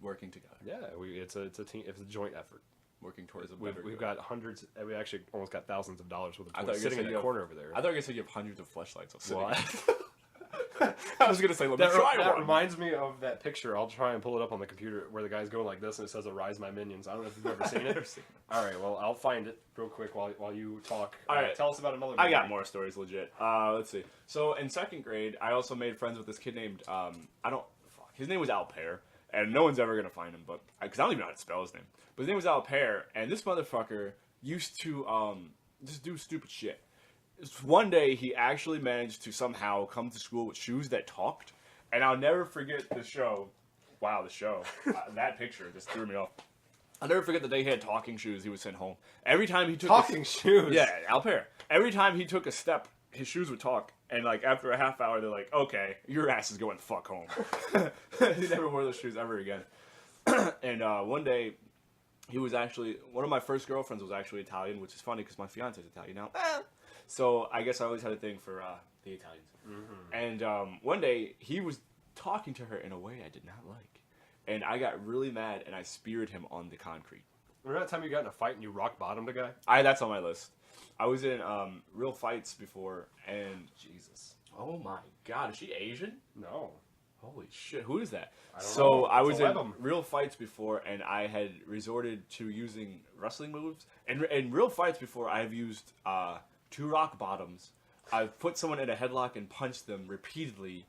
working together. Yeah, it's a team. It's a joint effort. Working towards a We've better got hundreds. We actually almost got thousands of dollars worth I of thought toys you sitting said in you the have- corner over there. I thought you said you have hundreds of flashlights. What? I was gonna say, let me try that one. reminds me of that picture. I'll try and pull it up on the computer where the guy's going like this and it says "Arise my minions." I don't know if you've ever seen it. Never seen it. All right, well I'll find it real quick while you talk. All right. Tell us about another. I movie. got more stories, legit. Let's see. So in second grade, I also made friends with this kid named his name was Alper, and no one's ever gonna find him, but because I don't even know how to spell his name. But his name was Alper, and this motherfucker used to just do stupid shit. One day, he actually managed to somehow come to school with shoes that talked, and I'll never forget the show. Wow, the show. That picture just threw me off. I'll never forget the day he had talking shoes he was sent home. Every time he took shoes. Yeah, Alper. Every time he took a step, his shoes would talk, and like after a half hour, they're like, "Okay, your ass is going the fuck home." He never wore those shoes ever again. And one day, he was actually one of my first girlfriends was actually Italian, which is funny because my fiance is Italian now. So I guess I always had a thing for the Italians. Mm-hmm. And one day he was talking to her in a way I did not like, and I got really mad and I speared him on the concrete. Remember that time you got in a fight and you rock bottomed a guy? That's on my list. I was in real fights before, and Jesus. oh my god, is she Asian? No. Holy shit, who is that? I don't So know. I was in 11. real fights before, and I had resorted to using wrestling moves. And in real fights before, I've used 2 rock bottoms. I've put someone in a headlock and punched them repeatedly.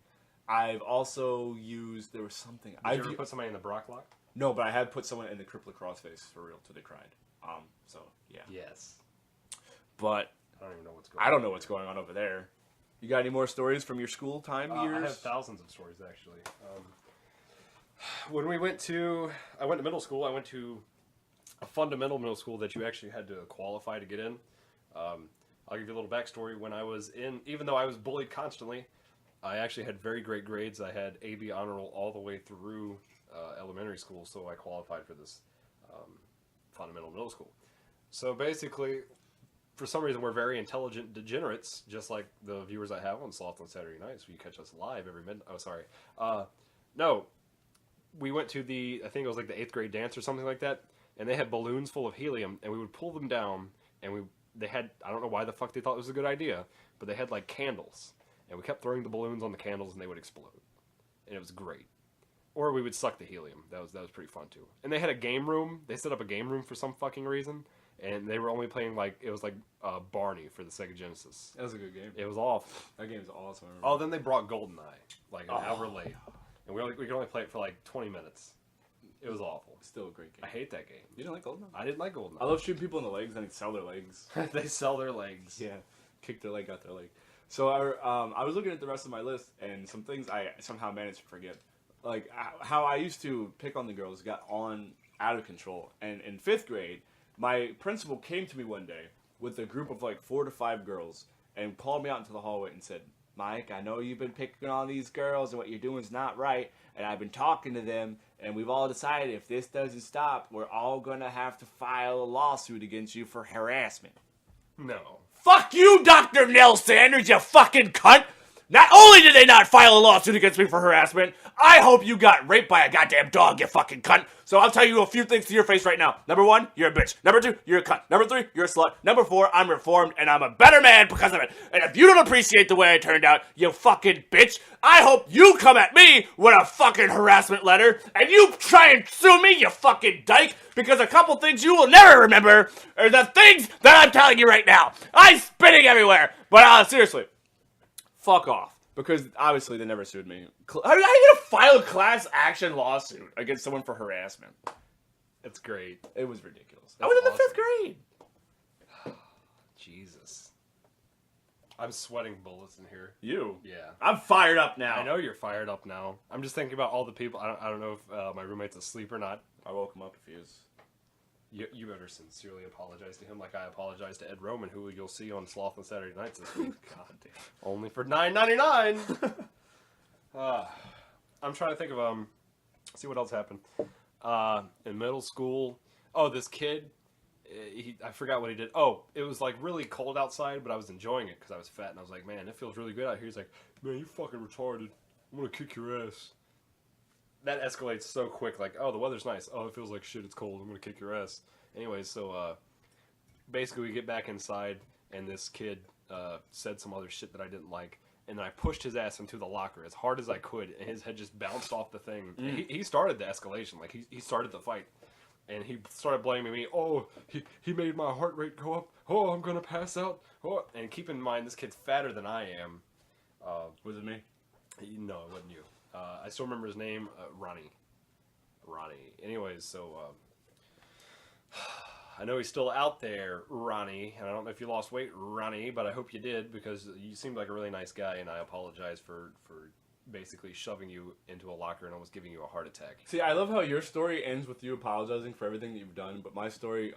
I've also used, there was something. Did you ever put somebody in the Brock lock? No, but I have put someone in the crippler crossface for real till they cried. So yeah. Yes. But I don't even know what's going on. I don't know what's going on over there. You got any more stories from your school time years? I have thousands of stories actually. When I went to middle school, I went to a fundamental middle school that you actually had to qualify to get in. I'll give you a little backstory. When I was in, even though I was bullied constantly, I actually had very great grades. I had AB honor roll all the way through elementary school, so I qualified for this fundamental middle school. So basically, for some reason, we're very intelligent degenerates, just like the viewers I have on Sloth on Saturday nights. You catch us live every midnight. Oh, sorry. No, we went to I think it was like the 8th grade dance or something like that, and they had balloons full of helium, and we would pull them down, and they had, I don't know why the fuck they thought it was a good idea, but they had like candles, and we kept throwing the balloons on the candles, and they would explode, and it was great. Or we would suck the helium. That was pretty fun too. And they had a game room. They set up a game room for some fucking reason. And they were only playing it was like Barney for the Sega Genesis. That was a good game. It was awful. That game's awesome. Oh, then they brought GoldenEye, like an hour late. And we could only play it for like 20 minutes. It was awful. Still a great game. I hate that game. You didn't like GoldenEye? I didn't like GoldenEye. I love shooting people in the legs and they sell their legs. They sell their legs. Yeah. Kick their leg out their leg. So I was looking at the rest of my list, and some things I somehow managed to forget. Like how I used to pick on the girls got on out of control. And in 5th grade, my principal came to me one day with a group of like 4 to 5 girls and called me out into the hallway and said, Mike, I know you've been picking on these girls and what you're doing is not right. And I've been talking to them and we've all decided if this doesn't stop, we're all going to have to file a lawsuit against you for harassment. No. Fuck you, Dr. Nell Sanders, you fucking cunt! Not only did they not file a lawsuit against me for harassment, I hope you got raped by a goddamn dog, you fucking cunt. So I'll tell you a few things to your face right now. Number 1, you're a bitch. Number 2, you're a cunt. Number 3, you're a slut. Number 4, I'm reformed and I'm a better man because of it. And if you don't appreciate the way I turned out, you fucking bitch, I hope you come at me with a fucking harassment letter and you try and sue me, you fucking dyke, because a couple things you will never remember are the things that I'm telling you right now. I'm spitting everywhere. But seriously. Fuck off. Because obviously they never sued me. How are you going to file a class action lawsuit against someone for harassment? It's great. It was ridiculous. I That's was in the awesome. 5th grade. Jesus. I'm sweating bullets in here. You? Yeah. I'm fired up now. I know you're fired up now. I'm just thinking about all the people. I don't know if my roommate's asleep or not. I woke him up if he is. You better sincerely apologize to him like I apologize to Ed Roman, who you'll see on Sloth on Saturday nights this week. God damn. Only for $9.99. I'm trying to think of see what else happened. In middle school, this kid, I forgot what he did. Oh, it was like really cold outside, but I was enjoying it because I was fat, and I was like, man, it feels really good out here. He's like, man, you fucking retarded. I'm gonna kick your ass. That escalates so quick, like, oh, the weather's nice. Oh, it feels like shit, it's cold. I'm gonna kick your ass. Anyways, so basically we get back inside, and this kid said some other shit that I didn't like, and then I pushed his ass into the locker as hard as I could, and his head just bounced off the thing. He started the escalation, like he started the fight, and he started blaming me. Oh, he made my heart rate go up. Oh, I'm gonna pass out. Oh, and keep in mind, this kid's fatter than I am. Was it me? No, it wasn't you. I still remember his name, Ronnie. Anyways, so I know he's still out there, Ronnie, and I don't know if you lost weight, Ronnie, but I hope you did because you seemed like a really nice guy, and I apologize for basically shoving you into a locker and almost giving you a heart attack. See, I love how your story ends with you apologizing for everything that you've done, but my story,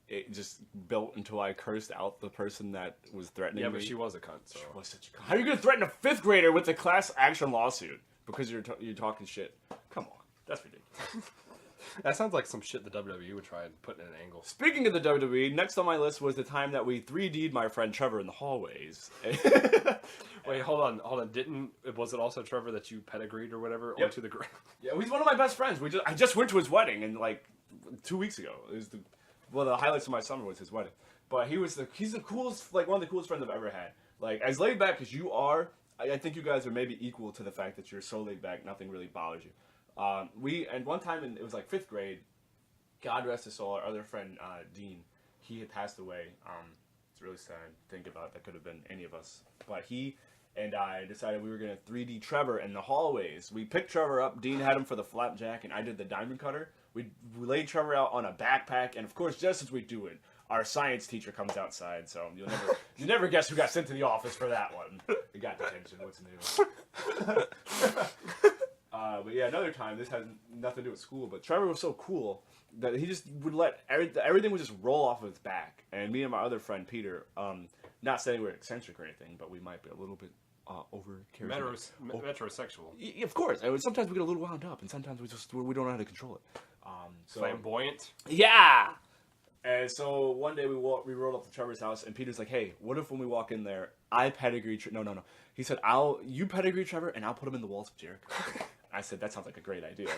it just built until I cursed out the person that was threatening me. Yeah, but she was a cunt, so. She was such a cunt. How are you going to threaten a 5th grader with a class action lawsuit? Because you're talking shit. Come on. That's ridiculous. That sounds like some shit the WWE would try and put in an angle. Speaking of the WWE, next on my list was the time that we 3D'd my friend Trevor in the hallways. Wait, hold on. Was it also Trevor that you pedigreed or whatever onto the ground? Yeah, he's one of my best friends. I just went to his wedding and like 2 weeks ago. It was the highlights of my summer was his wedding. But he's the coolest, like one of the coolest friends I've ever had. Like as laid back as you are, I think you guys are maybe equal to the fact that you're so laid back, nothing really bothers you. And one time it was like 5th grade, God rest his soul, our other friend, Dean, he had passed away. It's really sad to think about. That could have been any of us. But he and I decided we were going to 3D Trevor in the hallways. We picked Trevor up. Dean had him for the flapjack, and I did the diamond cutter. We laid Trevor out on a backpack, and of course, just as we do it, our science teacher comes outside, so you'll never guess who got sent to the office for that one. It got detention. What's new? But yeah, another time, this has nothing to do with school, but Trevor was so cool that he just would let everything would just roll off of his back. And me and my other friend, Peter, not saying we're eccentric or anything, but we might be a little bit over charismatic. Metrosexual. Of course. Sometimes we get a little wound up, and sometimes we don't know how to control it. Flamboyant? Yeah! And so one day we rolled up to Trevor's house, and Peter's like, hey, what if when we walk in there, I pedigree No. He said, you pedigree Trevor, and I'll put him in the walls of Jericho. I said, that sounds like a great idea.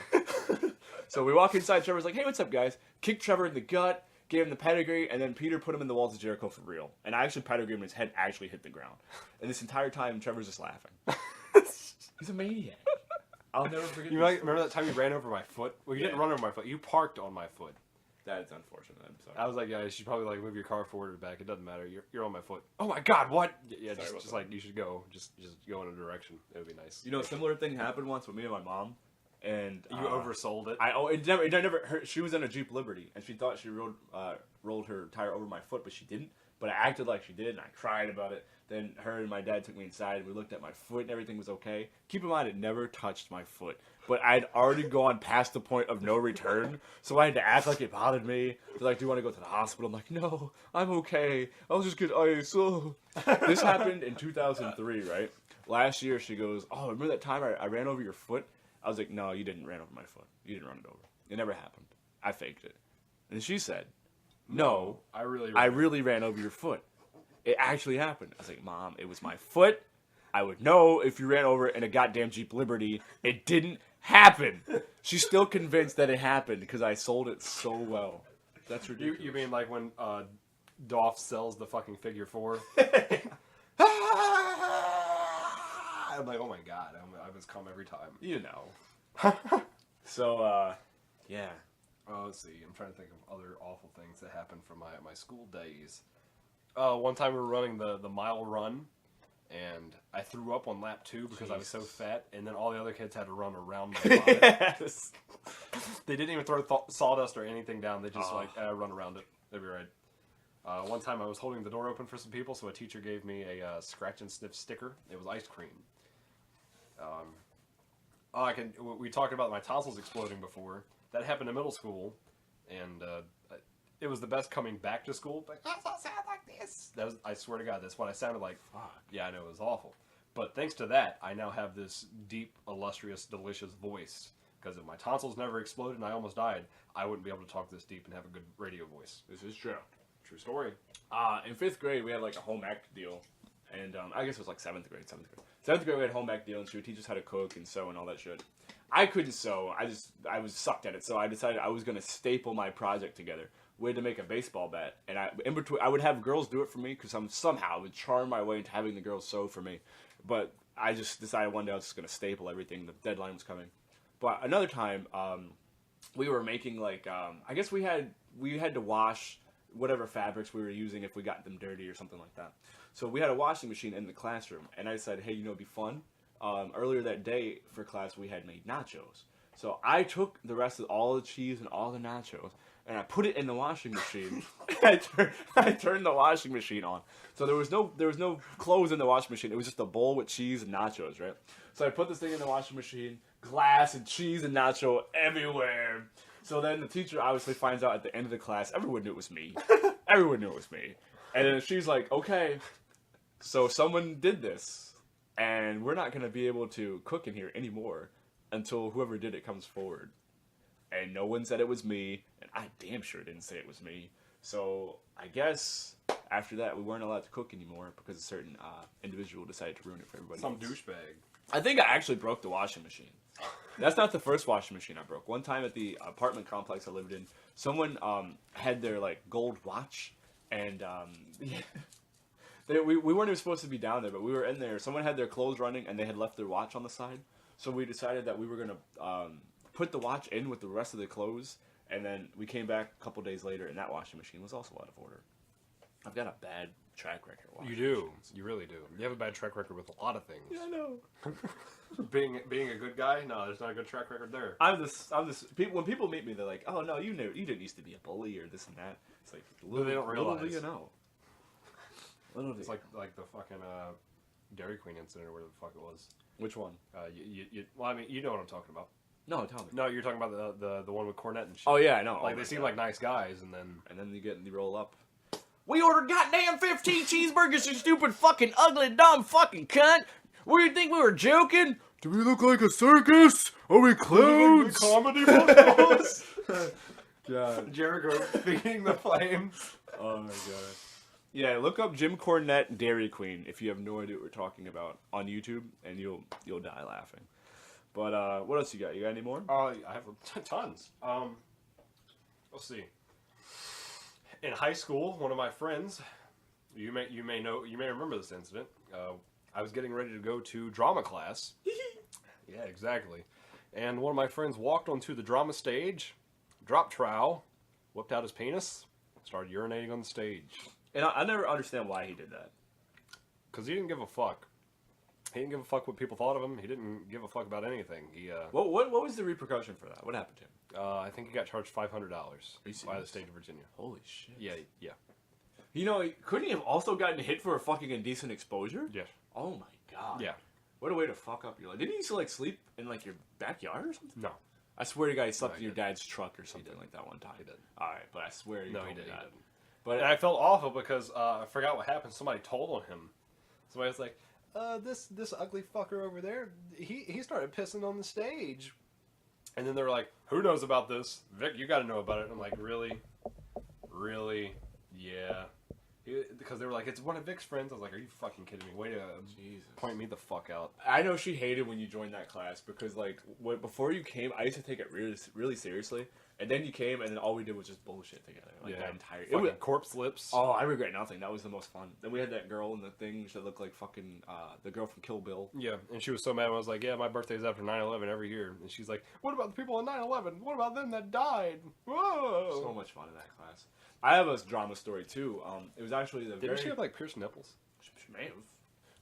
So we walk inside, Trevor's like, hey, what's up, guys? Kicked Trevor in the gut, gave him the pedigree, and then Peter put him in the walls of Jericho for real. And I actually pedigreed him, and his head actually hit the ground. And this entire time, Trevor's just laughing. He's a maniac. I'll never forget Remember that time you ran over my foot? Well, you didn't run over my foot. You parked on my foot. That is unfortunate. I'm sorry. I was like, yeah, you should probably move your car forward or back. It doesn't matter. You're on my foot. Oh my God, what? Yeah, just like you should go. Just go in a direction. It would be nice. You know, a similar thing happened once with me and my mom. And you oversold it. It never. She was in a Jeep Liberty, and she thought she rolled her tire over my foot, but she didn't. But I acted like she did, and I cried about it. Then her and my dad took me inside, and we looked at my foot, and everything was okay. Keep in mind, it never touched my foot. But I'd already gone past the point of no return, so I had to act like it bothered me. They're like, do you want to go to the hospital? I'm like, no, I'm okay. I'll just get ice. Oh. This happened in 2003, right? Last year, she goes, oh, remember that time I ran over your foot? I was like, no, you didn't ran over my foot. You didn't run it over. It never happened. I faked it. And she said, no, I really ran over your foot. It actually happened. I was like, Mom, it was my foot. I would know if you ran over it in a goddamn Jeep Liberty. It didn't happen. She's still convinced that it happened because I sold it so well. That's ridiculous. You mean like when Dolph sells the fucking figure 4? I'm like, oh my god, I was come every time. You know. So, yeah. Let's see. I'm trying to think of other awful things that happened from my school days. One time we were running the mile run, and I threw up on lap 2 because I was so fat, and then all the other kids had to run around my vomit. Yes. They didn't even throw sawdust or anything down. They just run around it. They'd be right. One time I was holding the door open for some people, so a teacher gave me a scratch and sniff sticker. It was ice cream. We talked about my tonsils exploding before. That happened in middle school, and it was the best coming back to school. Like, I don't sound like this. I swear to God, that's what I sounded like. Fuck. Yeah, I know, it was awful. But thanks to that, I now have this deep, illustrious, delicious voice. Because if my tonsils never exploded and I almost died, I wouldn't be able to talk this deep and have a good radio voice. This is true. True story. In 5th grade, we had like a home ec deal. And I guess it was like 7th grade. 7th grade, we had home ec deal, and she would teach us how to cook and sew and all that shit. I couldn't sew. I was sucked at it, so I decided I was going to staple my project together. We had to make a baseball bat, and I would have girls do it for me because somehow would charm my way into having the girls sew for me. But I just decided one day I was just going to staple everything. The deadline was coming. But another time, we were making like I guess we had to wash whatever fabrics we were using if we got them dirty or something like that. So we had a washing machine in the classroom, and I said, hey, it'd be fun. Earlier that day for class, we had made nachos. So I took the rest of all the cheese and all the nachos, and I put it in the washing machine. I turned the washing machine on. So there was no clothes in the washing machine. It was just a bowl with cheese and nachos, right? So I put this thing in the washing machine, glass and cheese and nacho everywhere. So then the teacher obviously finds out at the end of the class. Everyone knew it was me. Everyone knew it was me. And then she's like, okay, so someone did this, and we're not going to be able to cook in here anymore until whoever did it comes forward. And no one said it was me, and I damn sure didn't say it was me. So I guess after that we weren't allowed to cook anymore because a certain individual decided to ruin it for everybody Some else. douchebag. I think I actually broke the washing machine. That's not the first washing machine I broke. One time at the apartment complex I lived in, someone had their gold watch, and we weren't even supposed to be down there, but we were in there. Someone had their clothes running, and they had left their watch on the side. So we decided that we were gonna put the watch in with the rest of the clothes, and then we came back a couple days later, and that washing machine was also out of order. I've got a bad track record. You do. You really do. You have a bad track record with a lot of things. Yeah, I know. Being a good guy? No, there's not a good track record there. I'm this. When people meet me, they're like, "Oh no, you didn't used to be a bully or this and that." It's like they don't realize. Little do you know. It's like the fucking Dairy Queen incident or whatever the fuck it was. Which one? Well, I mean, you know what I'm talking about. No, tell me. No, you're talking about the one with Cornette and shit. Oh yeah, I know. Like they seem like nice guys, and then you roll up. We ordered goddamn 15 cheeseburgers, you stupid fucking ugly dumb fucking cunt. What do you think we were joking? Do we look like a circus? Are we clowns? Comedy footballs. God. Jericho feeding the flames. Oh my god. Yeah, look up Jim Cornette Dairy Queen if you have no idea what we're talking about on YouTube, and you'll die laughing. But what else you got? You got any more? I have tons. Let's see. In high school, one of my friends, you may remember this incident. I was getting ready to go to drama class. Yeah, exactly. And one of my friends walked onto the drama stage, dropped trowel, whipped out his penis, started urinating on the stage. And I never understand why he did that. Because he didn't give a fuck. He didn't give a fuck what people thought of him. He didn't give a fuck about anything. What was the repercussion for that? What happened to him? I think he got charged $500 by the state of Virginia. Holy shit. Yeah. You know, couldn't he have also gotten hit for a fucking indecent exposure? Yes. Oh my god. Yeah. What a way to fuck up your life. Didn't he used to like sleep in like your backyard or something? No. I swear to God, he slept No, in he your didn't. dad's truck or something like that one time. He didn't. All right, but I swear you No, told he me didn't. that. He didn't. But And I felt awful because I forgot what happened. Somebody told on him. Somebody was like, this ugly fucker over there, he started pissing on the stage. And then they were like, who knows about this? Vic, you got to know about it. And I'm like, really? Really? Yeah. Because they were like, it's one of Vic's friends. I was like, are you fucking kidding me? Way to point me the fuck out. I know she hated when you joined that class because like before you came, I used to take it really, really seriously. And then you came, and then all we did was just bullshit together. Like that entire It was corpse lips. Oh, I regret nothing. That was the most fun. Then we had that girl in the thing that looked like fucking the girl from Kill Bill. Yeah, and she was so mad when I was like, yeah, my birthday's after 9/11 every year. And she's like, what about the people on 9/11? What about them that died? Whoa! So much fun in that class. I have a drama story too. It was actually Didn't she have like pierced nipples? She may have.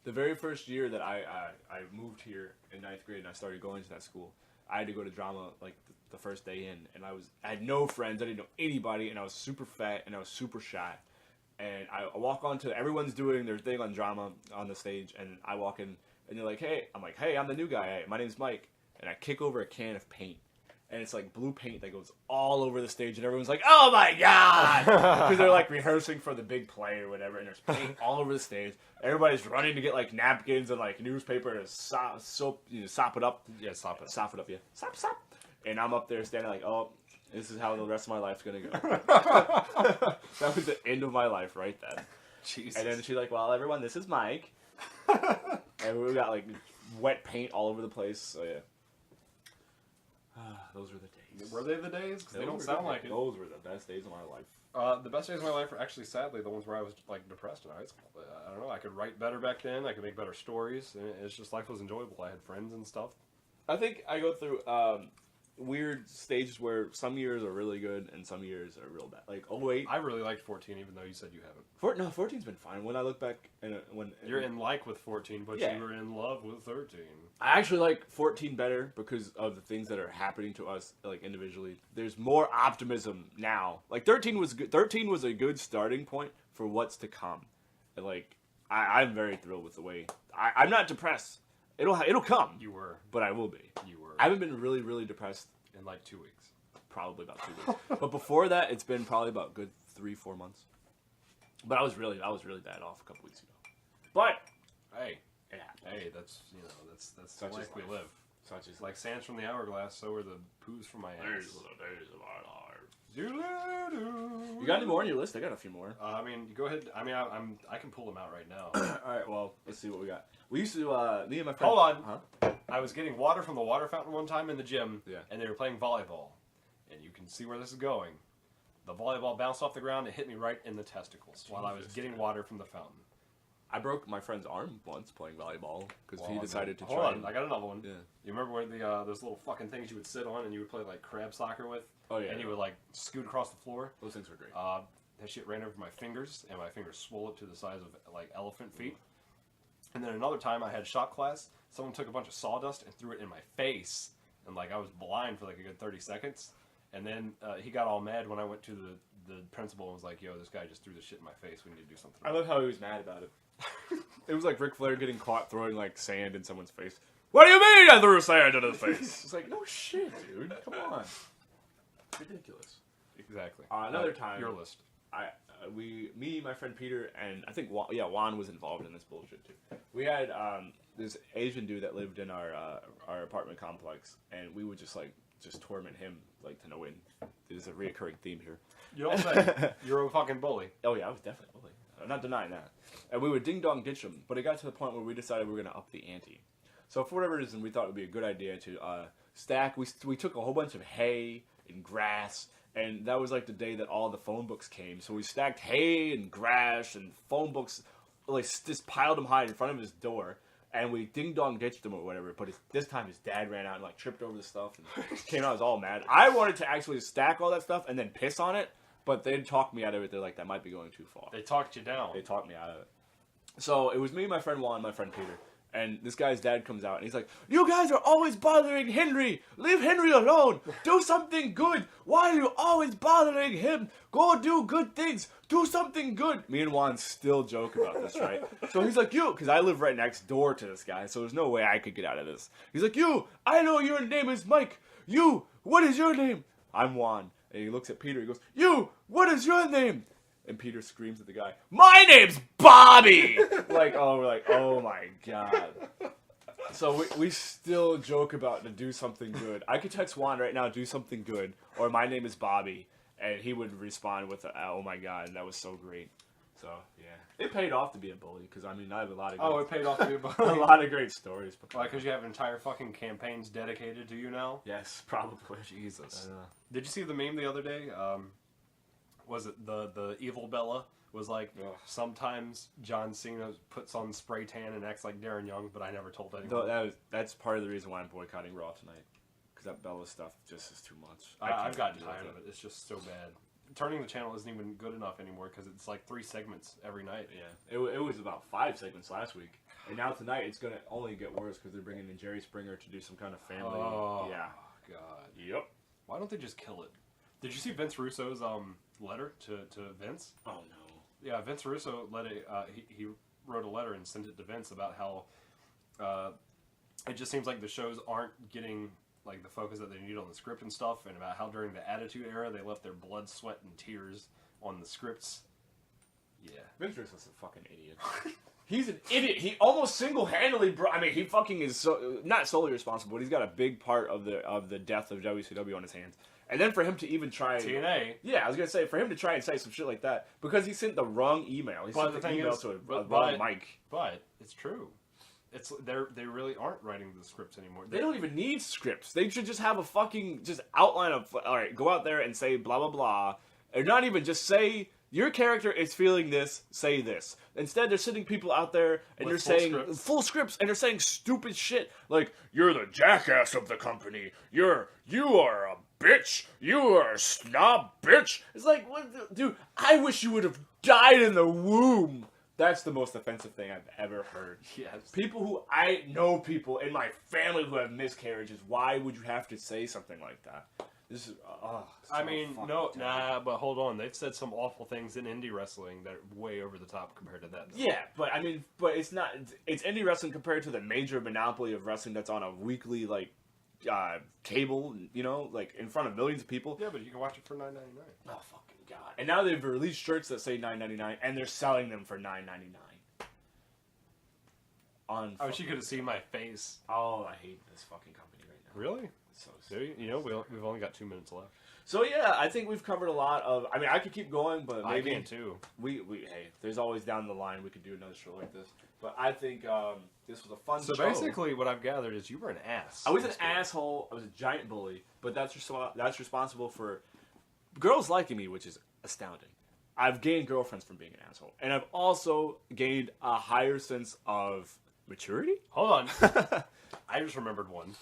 The very first year that I moved here in 9th grade and I started going to that school, I had to go to drama like the first day in, and I had no friends, I didn't know anybody, and I was super fat and I was super shy. And I walk onto, everyone's doing their thing on drama on the stage, and I walk in and they're like, hey, I'm like, hey, I'm the new guy. Hey, my name's Mike, and I kick over a can of paint. And it's like blue paint that goes all over the stage, and everyone's like, "Oh my god!" Because they're like rehearsing for the big play or whatever, and there's paint all over the stage. Everybody's running to get like napkins and like newspaper to sop it up. Yeah, sop it. Sop it up, yeah. Sop. And I'm up there standing like, "Oh, this is how the rest of my life's gonna go." That was the end of my life right then. Jesus. And then she's like, "Well, everyone, this is Mike," and we got like wet paint all over the place. So yeah. Those were the days. Were they the days? Because they don't sound like it. Those were the best days of my life. The best days of my life were actually, sadly, the ones where I was like depressed in high school. I don't know. I could write better back then. I could make better stories. And it's just life was enjoyable. I had friends and stuff. I think I go through weird stages where some years are really good and some years are real bad. Like 08. I really liked 14, even though you said you haven't. 14's been fine. When I look back, You're in like with 14, but Yeah. you were in love with 13. I actually like 14 better because of the things that are happening to us, like individually. There's more optimism now. Like 13 was good. 13 was a good starting point for what's to come. And like I'm very thrilled with the way. I'm not depressed. It'll come. You were. But I will be. You were. I haven't been really, really depressed In like 2 weeks. probably about 2 weeks. But before that, it's been probably about good 3-4 months. But I was really bad off a couple weeks ago. But Hey. it happened. Hey, that's the Such life is we life. live. Such is Like sands from the hourglass, so are the poos from my ass. These are the days of our lives. Doodle-doo. You got any more on your list? I got a few more. I mean, go ahead. I mean, I can pull them out right now. All right, well, let's see what we got. We used to, me and my friend... Hold on. Huh? I was getting water from the water fountain one time in the gym, Yeah. and they were playing volleyball. And you can see where this is going. The volleyball bounced off the ground and hit me right in the testicles while I was getting water from the fountain. I broke my friend's arm once playing volleyball because he Well, decided to hold try. on, I got another one. Yeah. You remember where those little fucking things you would sit on and you would play like crab soccer with? Oh, yeah. And you would like scoot across the floor. Those things were great. That shit ran over my fingers, and my fingers swole up to the size of like elephant feet. And then another time I had shop class, someone took a bunch of sawdust and threw it in my face, and like I was blind for like a good 30 seconds. And then he got all mad when I went to the principal and was like, "Yo, this guy just threw this shit in my face. We need to do something." I love how he was mad about it. It was like Ric Flair getting caught throwing like sand in someone's face. What do you mean I threw sand in his face? It's like, no shit, dude. Come on. Ridiculous. Exactly. Another time. Your list. Me, my friend Peter, and I think Juan was involved in this bullshit too. We had this Asian dude that lived in our apartment complex, and we would just torment him like to no end. There's a reoccurring theme here. You don't say. You're a fucking bully. Oh yeah, I was definitely a bully. I'm not denying that. And we would ding dong ditch him, but it got to the point where we decided we were going to up the ante. So for whatever reason, we thought it would be a good idea to stack. We took a whole bunch of hay and grass, and that was like the day that all the phone books came. So we stacked hay and grass and phone books, like just piled them high in front of his door. And we ding dong ditched him or whatever. But this time his dad ran out and like tripped over the stuff and came out. I was all mad. I wanted to actually stack all that stuff and then piss on it. But they talked me out of it. They're like, that might be going too far. They talked you down. They talked me out of it. So it was me, my friend Juan, my friend Peter. And this guy's dad comes out and he's like, "You guys are always bothering Henry. Leave Henry alone. Do something good. Why are you always bothering him? Go do good things. Do something good." Me and Juan still joke about this, right? So he's like, "You," because I live right next door to this guy, so there's no way I could get out of this. He's like, "You, I know your name is Mike. You, what is your name?" I'm Juan. And he looks at Peter. He goes, "You, what is your name?" And Peter screams at the guy, "My name's Bobby!" We're like, oh my god. So we still joke about to do something good. I could text Juan right now, "Do something good," or "My name is Bobby," and he would respond with, "Oh my god, that was so great." So yeah, it paid off to be a bully because I have a lot of Oh, it paid off to be a bully. a lot of great stories. Why? Because you have entire fucking campaigns dedicated to you now. Yes, probably. Jesus. Did you see the meme the other day? Was it the evil Bella? Was like, sometimes John Cena puts on spray tan and acts like Darren Young, but I never told anyone. That's part of the reason why I'm boycotting Raw tonight. Because that Bella stuff just is too much. I've gotten tired of it. It's just so bad. Turning the channel isn't even good enough anymore because it's like 3 segments every night. Yeah, it was about 5 segments last week. And now tonight it's going to only get worse because they're bringing in Jerry Springer to do some kind of family. Oh, yeah. God. Yep. Why don't they just kill it? Did you see Vince Russo's letter to Vince? Oh, no. Yeah, Vince Russo he wrote a letter and sent it to Vince about how it just seems like the shows aren't getting like the focus that they need on the script and stuff, and about how during the Attitude Era they left their blood, sweat, and tears on the scripts. Yeah. Vince Russo's a fucking idiot. He's an idiot. He almost single-handedly he fucking is not solely responsible, but he's got a big part of the death of WCW on his hands. And then for him to even try... TNA. Yeah, I was going to say, for him to try and say some shit like that, because he sent the wrong email. He sent the email to a wrong mic. But it's true. They really aren't writing the scripts anymore. They don't even need scripts. They should just have a fucking just outline of, all right, go out there and say blah, blah, blah. Or not even just say, your character is feeling this, say this. Instead, they're sitting people out there and they're saying full scripts, and they're saying stupid shit like, "You're the jackass of the company. You are a bitch. You are a snob bitch." It's like, what, dude, I wish you would have died in the womb. That's the most offensive thing I've ever heard. Yes. I know people in my family who have miscarriages. Why would you have to say something like that? This is, but hold on. They've said some awful things in indie wrestling that are way over the top compared to that. Though. Yeah, but it's not. It's indie wrestling compared to the major monopoly of wrestling that's on a weekly cable, like in front of millions of people. Yeah, but you can watch it for $9.99. Oh fucking god! And now they've released shirts that say $9.99, and they're selling them for $9.99. I wish you could have seen my face. Oh, I hate this fucking company right now. Really? So do you? We've only got 2 minutes left. So yeah, I think we've covered a lot of. I could keep going, but maybe I can too. Hey, there's always down the line we could do another show like this. But I think this was a fun show. So basically, what I've gathered is you were an ass. I was an asshole. I was a giant bully. But that's responsible for girls liking me, which is astounding. I've gained girlfriends from being an asshole, and I've also gained a higher sense of maturity. Hold on, I just remembered one.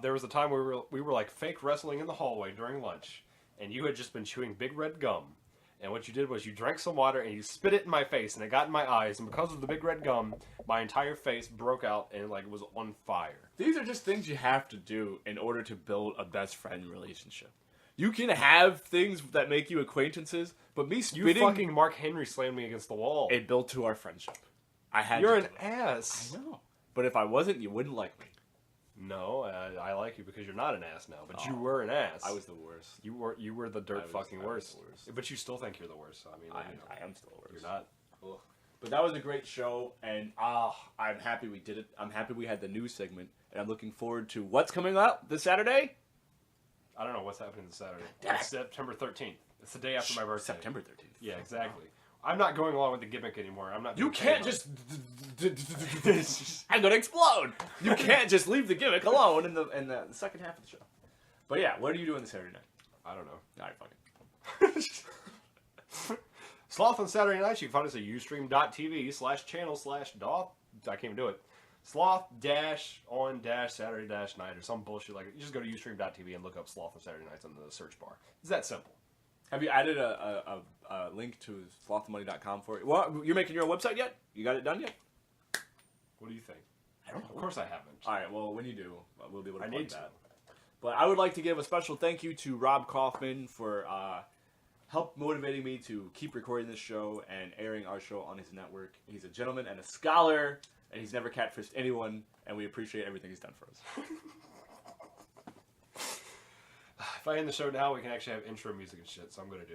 There was a time where we were like fake wrestling in the hallway during lunch, and you had just been chewing big red gum. And what you did was you drank some water and you spit it in my face, and it got in my eyes. And because of the big red gum, my entire face broke out and was on fire. These are just things you have to do in order to build a best friend relationship. You can have things that make you acquaintances, but me spitting... You fucking Mark Henry slammed me against the wall. It built to our friendship. You're an ass. I know. But if I wasn't, you wouldn't like me. No, I like you because you're not an ass now, but you were an ass. I was the worst. You were the worst. But you still think you're the worst. So I am still the worst. You're not. Ugh. But that was a great show, and I'm happy we did it. I'm happy we had the news segment, and I'm looking forward to what's coming up this Saturday. I don't know what's happening this Saturday. It's September 13th. It's the day after my birthday. September 13th. Yeah, exactly. I'm not going along with the gimmick anymore. I'm not. You can't just. I'm gonna explode. You can't just leave the gimmick alone in the second half of the show. But yeah, what are you doing this Saturday night? I don't know. All right, fuck it. Sloth on Saturday nights. You can find us at ustream.tv/channel/ I can't even do it. Sloth-on-Saturday-night or some bullshit like it. You just go to ustream.tv and look up Sloth on Saturday nights on the search bar. It's that simple. Have you added a link to slothandmoney.com for it? Well, you're making your own website yet? You got it done yet? What do you think? I Of course I haven't. All right, well, when you do, we'll be able to I plug need to. that. But I would like to give a special thank you to Rob Kaufman for help motivating me to keep recording this show and airing our show on his network. He's a gentleman and a scholar, and he's never catfished anyone, and we appreciate everything he's done for us. If I end the show now, we can actually have intro music and shit, so I'm going to do